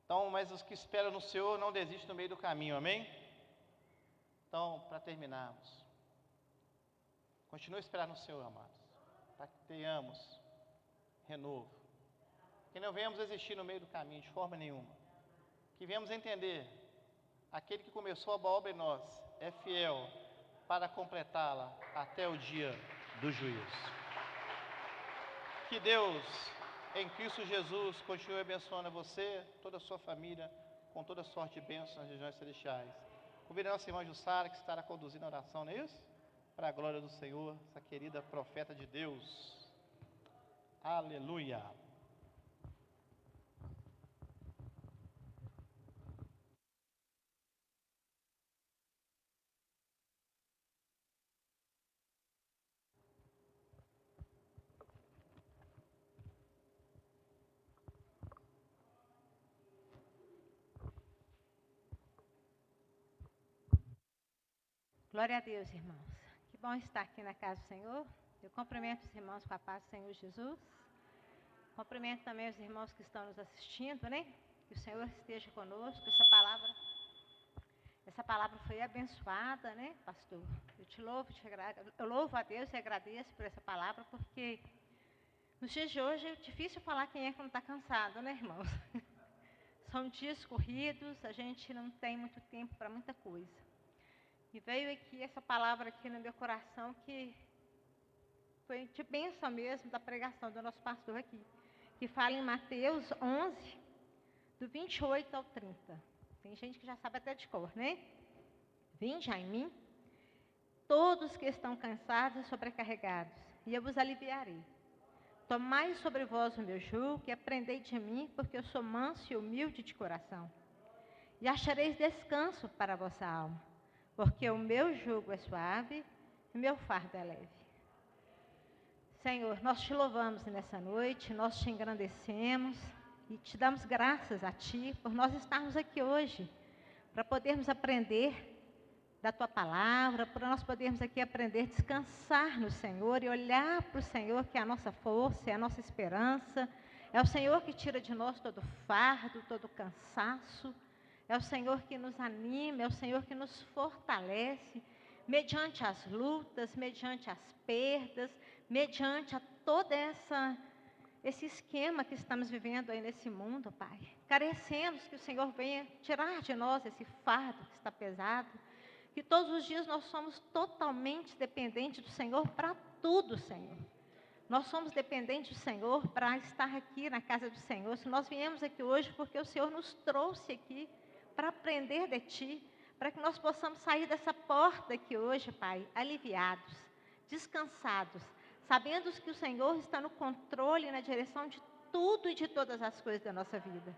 Então, mas os que esperam no Senhor não desistem no meio do caminho, amém? Então, para terminarmos, continue a esperar no Senhor, amados, para que tenhamos renovo, que não venhamos desistir no meio do caminho de forma nenhuma, que venhamos entender, aquele que começou a boa obra em nós, é fiel para completá-la até o dia do juízo. Que Deus, em Cristo Jesus, continue abençoando você, toda a sua família, com toda sorte de bênçãos nas regiões celestiais. Convido a nossa irmã Jussara, que estará conduzindo a oração, não é isso? Para a glória do Senhor, essa querida profeta de Deus. Aleluia! Glória a Deus, irmãos. Que bom estar aqui na casa do Senhor. Eu cumprimento os irmãos com a paz do Senhor Jesus. Cumprimento também os irmãos que estão nos assistindo, né? Que o Senhor esteja conosco. Essa palavra foi abençoada, né, pastor? Eu louvo a Deus e agradeço por essa palavra, porque nos dias de hoje é difícil falar quem é que não está cansado, né, irmãos? São dias corridos, a gente não tem muito tempo para muita coisa. E veio aqui essa palavra aqui no meu coração, que foi de bênção mesmo da pregação do nosso pastor aqui, que fala em Mateus 11, do 28 ao 30. Tem gente que já sabe até de cor, né? Vinde a mim, todos que estão cansados e sobrecarregados, e eu vos aliviarei. Tomai sobre vós o meu jugo e aprendei de mim, porque eu sou manso e humilde de coração. E achareis descanso para a vossa alma, porque o meu jugo é suave e o meu fardo é leve. Senhor, nós te louvamos nessa noite, nós te engrandecemos e te damos graças a Ti por nós estarmos aqui hoje, para podermos aprender da Tua palavra, para nós podermos aqui aprender a descansar no Senhor e olhar para o Senhor, que é a nossa força, é a nossa esperança, é o Senhor que tira de nós todo fardo, todo cansaço, é o Senhor que nos anima, é o Senhor que nos fortalece, mediante as lutas, mediante as perdas, mediante a todo esse esquema que estamos vivendo aí nesse mundo, Pai. Carecemos que o Senhor venha tirar de nós esse fardo que está pesado, que todos os dias nós somos totalmente dependentes do Senhor para tudo, Senhor. Nós somos dependentes do Senhor para estar aqui na casa do Senhor. Se nós viemos aqui hoje porque o Senhor nos trouxe aqui para aprender de Ti, para que nós possamos sair dessa porta aqui hoje, Pai, aliviados, descansados, sabendo que o Senhor está no controle e na direção de tudo e de todas as coisas da nossa vida.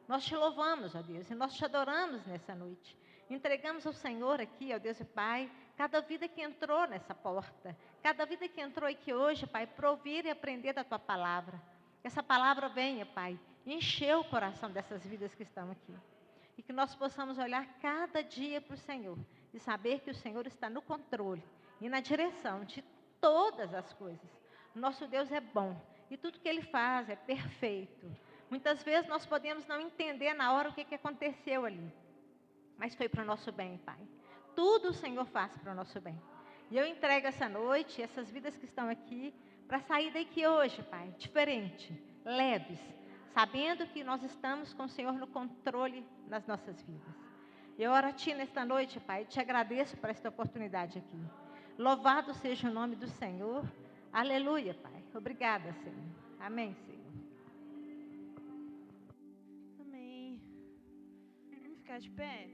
Nós te louvamos, ó Deus, e nós te adoramos nessa noite. Entregamos ao Senhor aqui, ó Deus e Pai, cada vida que entrou nessa porta, cada vida que entrou aqui hoje, Pai, para ouvir e aprender da Tua palavra. Que essa palavra venha, Pai, encher o coração dessas vidas que estão aqui. E que nós possamos olhar cada dia para o Senhor e saber que o Senhor está no controle e na direção de todas as coisas. Nosso Deus é bom e tudo que Ele faz é perfeito. Muitas vezes nós podemos não entender na hora o que aconteceu ali, mas foi para o nosso bem, Pai. Tudo o Senhor faz para o nosso bem. E eu entrego essa noite, essas vidas que estão aqui, para sair daqui hoje, Pai, diferente, leves, sabendo que nós estamos com o Senhor no controle nas nossas vidas. Eu oro a Ti nesta noite, Pai, e te agradeço por esta oportunidade aqui. Louvado seja o nome do Senhor. Aleluia, Pai. Obrigada, Senhor. Amém, Senhor. Amém. Vamos ficar de pé?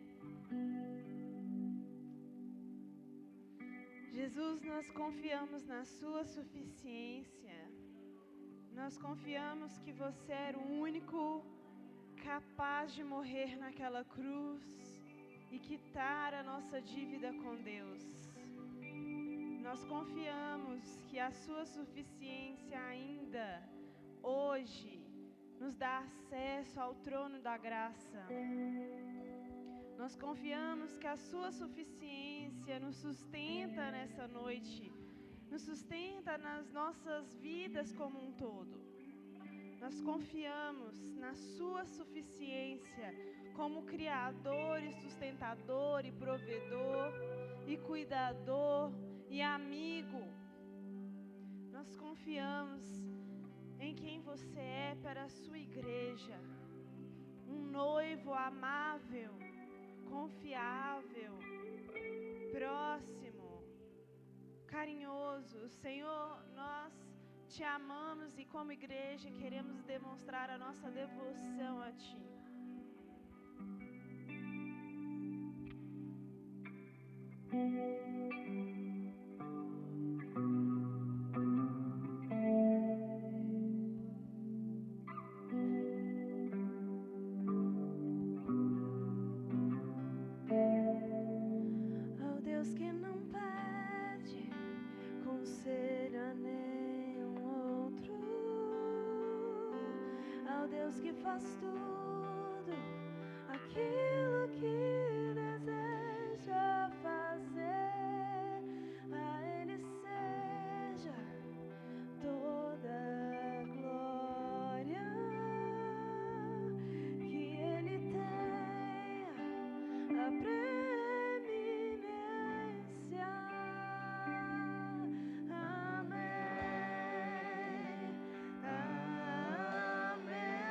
Jesus, nós confiamos na Sua suficiência. Nós confiamos que Você era o único capaz de morrer naquela cruz e quitar a nossa dívida com Deus. Nós confiamos que a Sua suficiência ainda hoje nos dá acesso ao trono da graça. Nós confiamos que a Sua suficiência nos sustenta nessa noite, nos sustenta nas nossas vidas como um todo. Nós confiamos na Sua suficiência como Criador e sustentador e provedor e cuidador e amigo. Nós confiamos em quem Você é para a Sua igreja, um noivo amável, confiável, próximo, carinhoso. Senhor, nós Te amamos e como igreja queremos demonstrar a nossa devoção a Ti. Ao Deus que não pede conselho a nenhum outro, ao Deus que faz tudo aquilo que deseja fazer, a Ele seja toda a glória, que Ele tenha a preeminência. Amém, amém.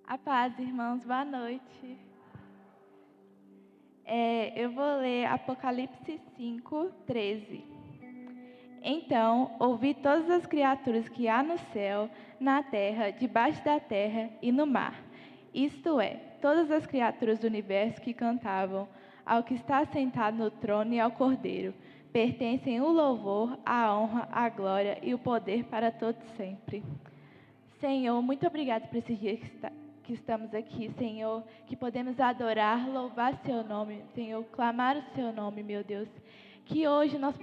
A paz, irmãos, boa noite. Eu vou ler Apocalipse 5, 13. Então, ouvi todas as criaturas que há no céu, na terra, debaixo da terra e no mar. Isto é, todas as criaturas do universo que cantavam ao que está sentado no trono e ao Cordeiro. Pertencem o louvor, a honra, a glória e o poder para todos sempre. Senhor, muito obrigado por esse dia que estamos aqui, Senhor, que podemos adorar, louvar seu nome, Senhor, clamar o seu nome, meu Deus. Que hoje nós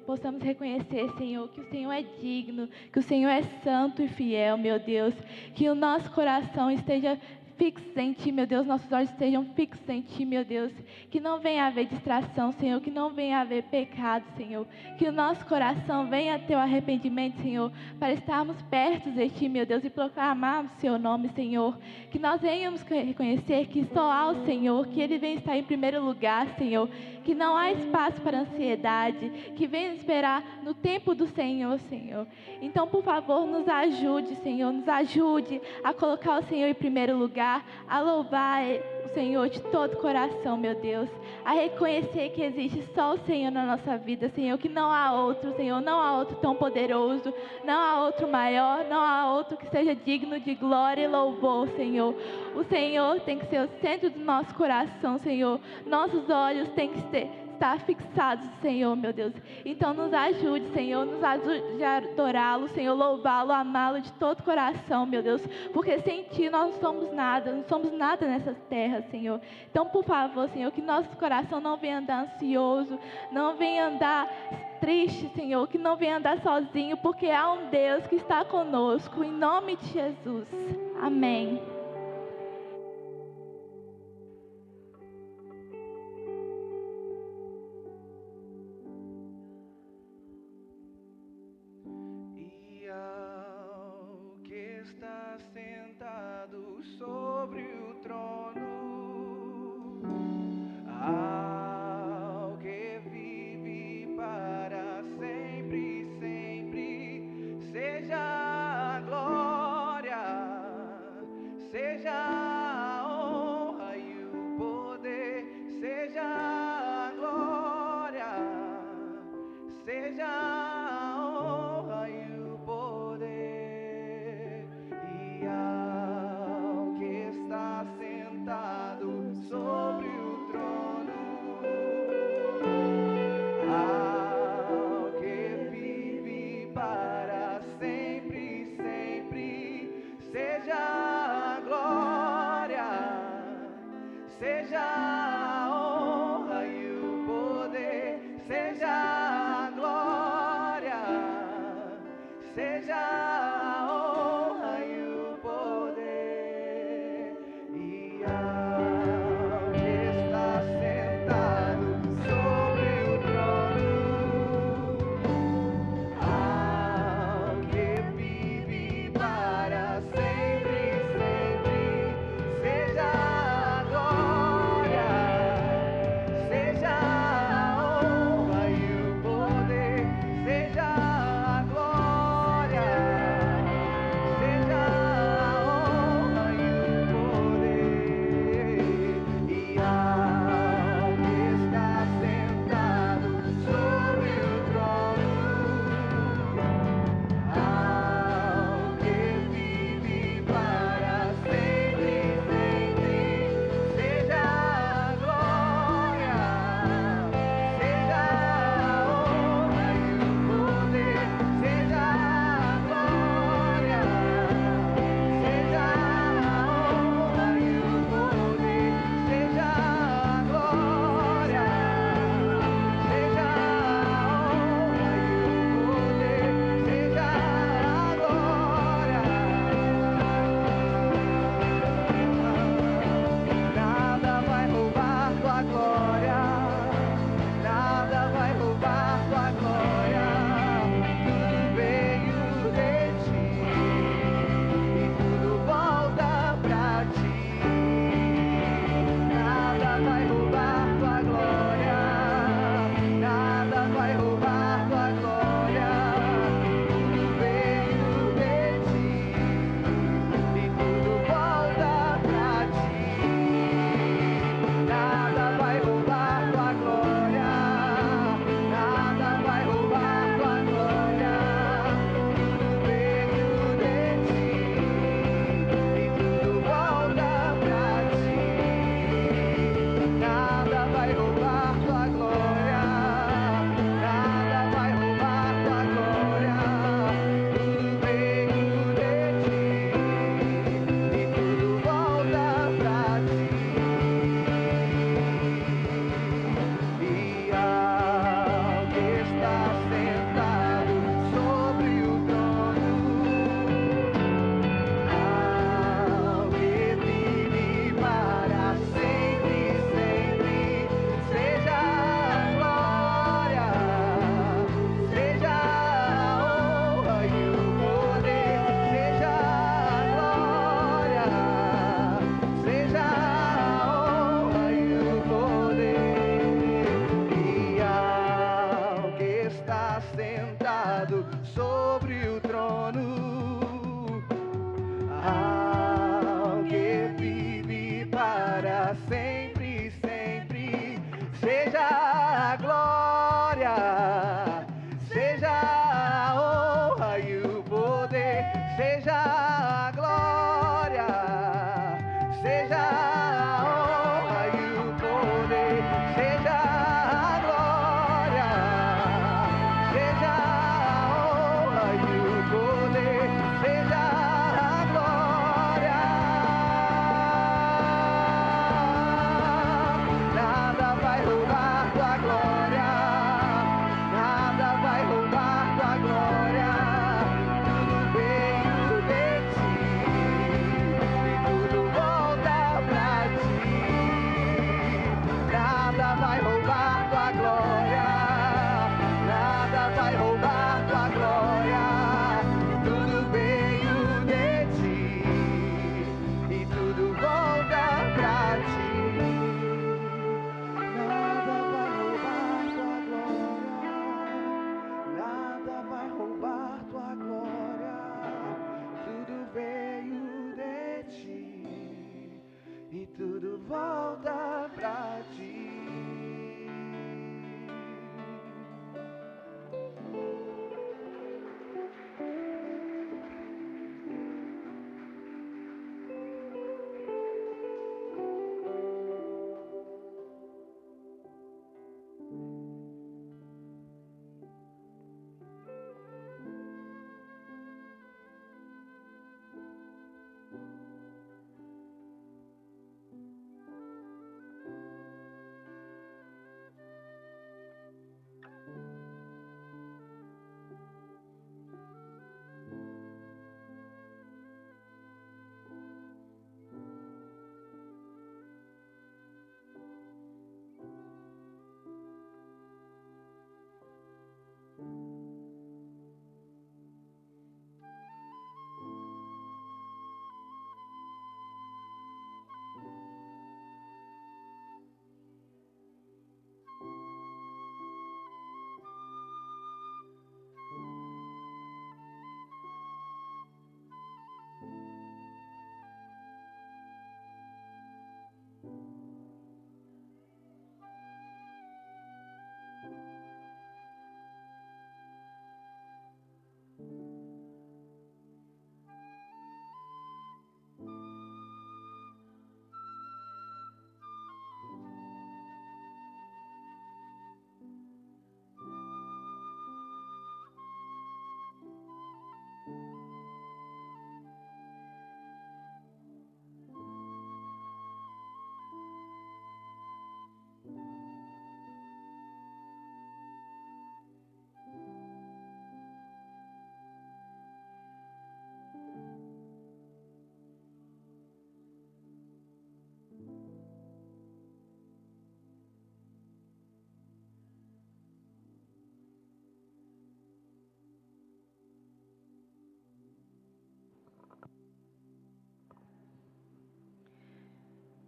possamos reconhecer, Senhor, que o Senhor é digno, que o Senhor é santo e fiel, meu Deus. Que o nosso coração esteja fixo em Ti, meu Deus, nossos olhos estejam fixos em Ti, meu Deus. Que não venha haver distração, Senhor, que não venha haver pecado, Senhor. Que o nosso coração venha ter o arrependimento, Senhor, para estarmos perto de Ti, meu Deus, e proclamar o Seu nome, Senhor. Que nós venhamos reconhecer que só há o Senhor, que Ele vem estar em primeiro lugar, Senhor. Que não há espaço para ansiedade, que venha esperar no tempo do Senhor, Senhor. Então, por favor, nos ajude, Senhor, nos ajude a colocar o Senhor em primeiro lugar, a louvar o Senhor de todo o coração, meu Deus, a reconhecer que existe só o Senhor na nossa vida, Senhor, que não há outro, Senhor, não há outro tão poderoso, não há outro maior, não há outro que seja digno de glória e louvor, Senhor. O Senhor tem que ser o centro do nosso coração, Senhor. Nossos olhos têm que estar fixados, Senhor, meu Deus. Então nos ajude, Senhor, nos ajude a adorá-lo, Senhor, louvá-lo, amá-lo de todo o coração, meu Deus, porque sem Ti nós não somos nada nessas terras, Senhor. Então, por favor, Senhor, que nosso coração não venha andar ansioso, não venha andar triste, Senhor, que não venha andar sozinho, porque há um Deus que está conosco, em nome de Jesus. Amém. Está sentado sobre o trono, ao que vive para sempre, sempre, seja a glória, seja a honra e o poder, seja a glória, seja a honra e o poder. Ao que está sentado sobre o trono, ao que vive para sempre, sempre, seja a glória, seja a honra e o poder, seja a glória, seja a honra e o poder, e ao que está sentado sobre o trono, ao que vive para sempre, sempre, seja a glória, para sempre, sempre. Seja a glória, seja a honra e o poder, seja a glória, seja a honra e o poder, seja a glória, seja a honra e o poder, seja a glória. Nada vai roubar tua glória, nada vai roubar tua glória. Tudo veio de ti e tudo volta pra ti. Nada vai roubar tua glória, nada vai roubar tua glória. Tudo veio de ti e tudo volta pra ti. Nada vai roubar tua glória, nada vai roubar tua glória. Tudo veio de ti e tudo volta pra ti.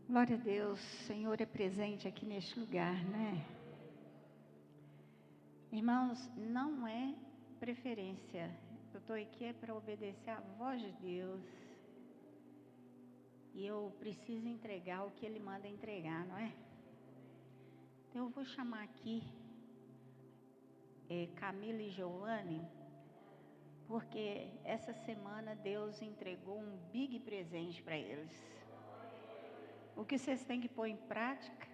Glória a Deus, o Senhor é presente aqui neste lugar, né? Irmãos, não é preferência. Eu estou aqui para obedecer à voz de Deus. E eu preciso entregar o que Ele manda entregar, não é? Então eu vou chamar aqui Camila e Giovanni, porque essa semana Deus entregou um big presente para eles. O que vocês têm que pôr em prática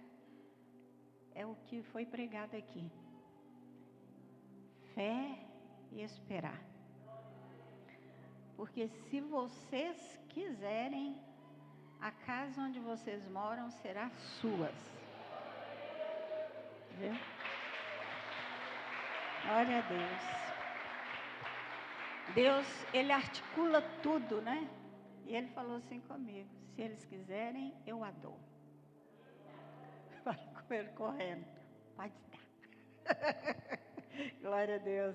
é o que foi pregado aqui. Fé e esperar. Porque se vocês quiserem, a casa onde vocês moram será suas. Viu? Glória a Deus. Deus, Ele articula tudo, né? E Ele falou assim comigo: se eles quiserem, eu a dou. Fala com Ele correndo. Pode dar. Glória a Deus,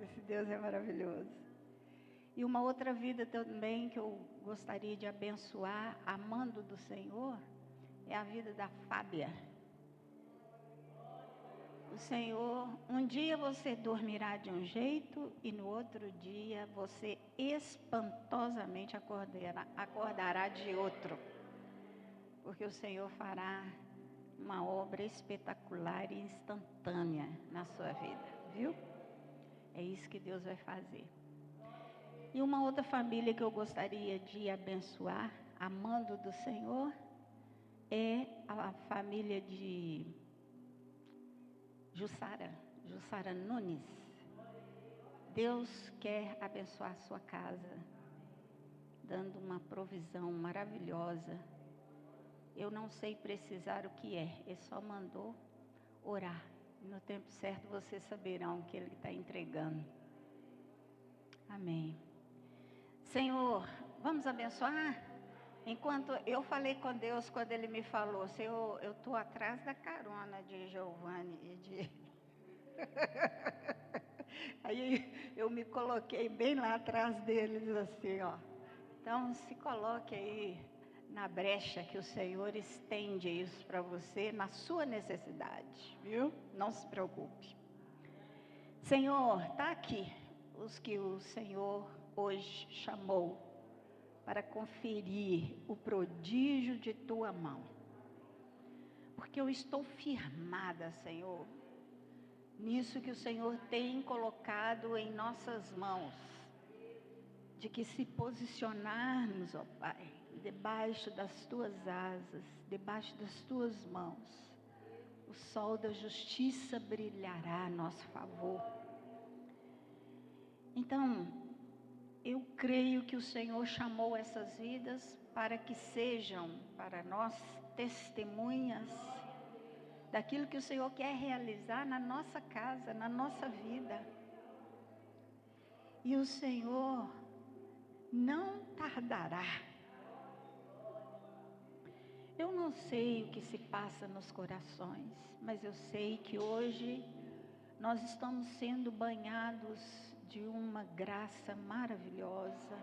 esse Deus é maravilhoso. E uma outra vida também que eu gostaria de abençoar, amando do Senhor, é a vida da Fábia. O Senhor, um dia você dormirá de um jeito e no outro dia você espantosamente acordará de outro. porque o Senhor fará uma obra espetacular e instantânea na sua vida, viu? É isso que Deus vai fazer. E uma outra família que eu gostaria de abençoar, amando do Senhor, é a família de Jussara Nunes. Deus quer abençoar a sua casa, dando uma provisão maravilhosa. Eu não sei precisar o que é, ele só mandou orar. No tempo certo vocês saberão o que ele está entregando. Amém. Senhor, vamos abençoar? Enquanto eu falei com Deus, quando Ele me falou, Senhor, eu estou atrás da carona de Giovanni e de... Aí eu me coloquei bem lá atrás deles, assim, ó. Então, se coloque aí na brecha que o Senhor estende isso para você, na sua necessidade, viu? Não se preocupe. Senhor, está aqui os que o Senhor hoje chamou para conferir o prodígio de tua mão. Porque eu estou firmada, Senhor, nisso que o Senhor tem colocado em nossas mãos, de que se posicionarmos, ó Pai, debaixo das tuas asas, debaixo das tuas mãos, o sol da justiça brilhará a nosso favor. Então, eu creio que o Senhor chamou essas vidas para que sejam para nós testemunhas daquilo que o Senhor quer realizar na nossa casa, na nossa vida. E o Senhor não tardará. Eu não sei o que se passa nos corações, mas eu sei que hoje nós estamos sendo banhados de uma graça maravilhosa.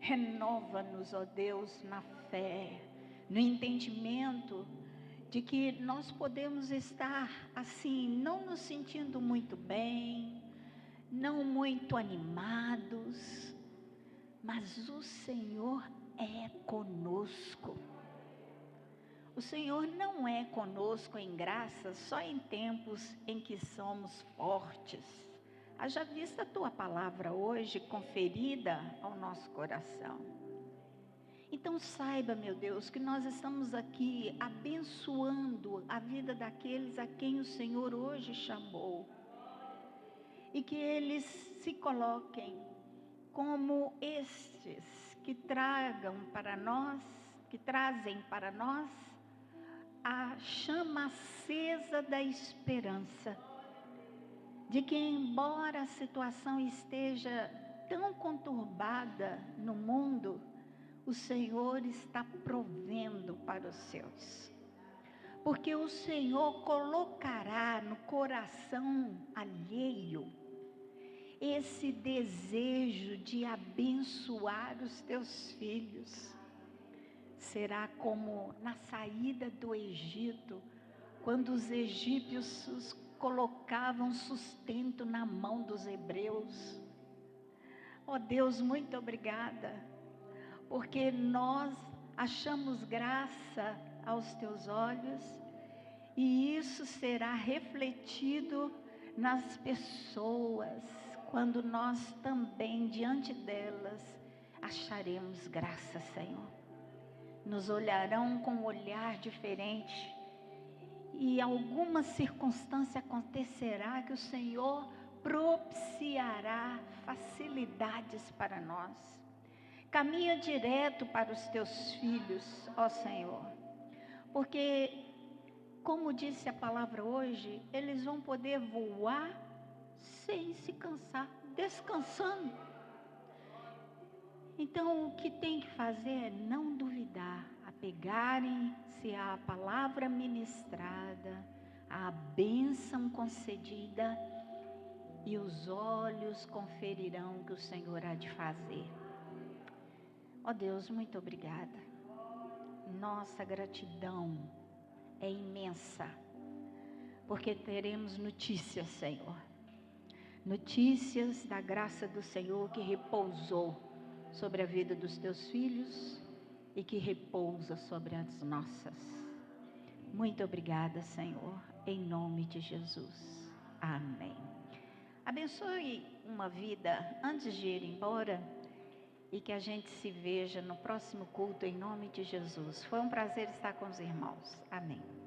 Renova-nos, ó Deus, na fé, no entendimento de que nós podemos estar assim, não nos sentindo muito bem, não muito animados, mas o Senhor é conosco. O Senhor não é conosco em graça só em tempos em que somos fortes. Haja vista a tua palavra hoje conferida ao nosso coração. Então saiba, meu Deus, que nós estamos aqui abençoando a vida daqueles a quem o Senhor hoje chamou. E que eles se coloquem como estes que trazem para nós a chama acesa da esperança, de que embora a situação esteja tão conturbada no mundo, o Senhor está provendo para os seus. Porque o Senhor colocará no coração alheio esse desejo de abençoar os teus filhos. Será como na saída do Egito, quando os egípcios colocavam sustento na mão dos hebreus. Ó Deus, muito obrigada, porque nós achamos graça aos teus olhos, e isso será refletido nas pessoas, quando nós também diante delas acharemos graça, Senhor. Nos olharão com um olhar diferente, e alguma circunstância acontecerá que o Senhor propiciará facilidades para nós. Caminha direto para os teus filhos, ó Senhor, porque, como disse a palavra hoje, eles vão poder voar sem se cansar, descansando. Então, o que tem que fazer é não duvidar, apegarem-se à palavra ministrada, à bênção concedida, e os olhos conferirão o que o Senhor há de fazer. Ó Deus, muito obrigada. Nossa gratidão é imensa, porque teremos notícias, Senhor. Notícias da graça do Senhor que repousou sobre a vida dos teus filhos e que repousa sobre as nossas. Muito obrigada, Senhor, em nome de Jesus. Amém. Abençoe uma vida antes de ir embora e que a gente se veja no próximo culto em nome de Jesus. Foi um prazer estar com os irmãos. Amém.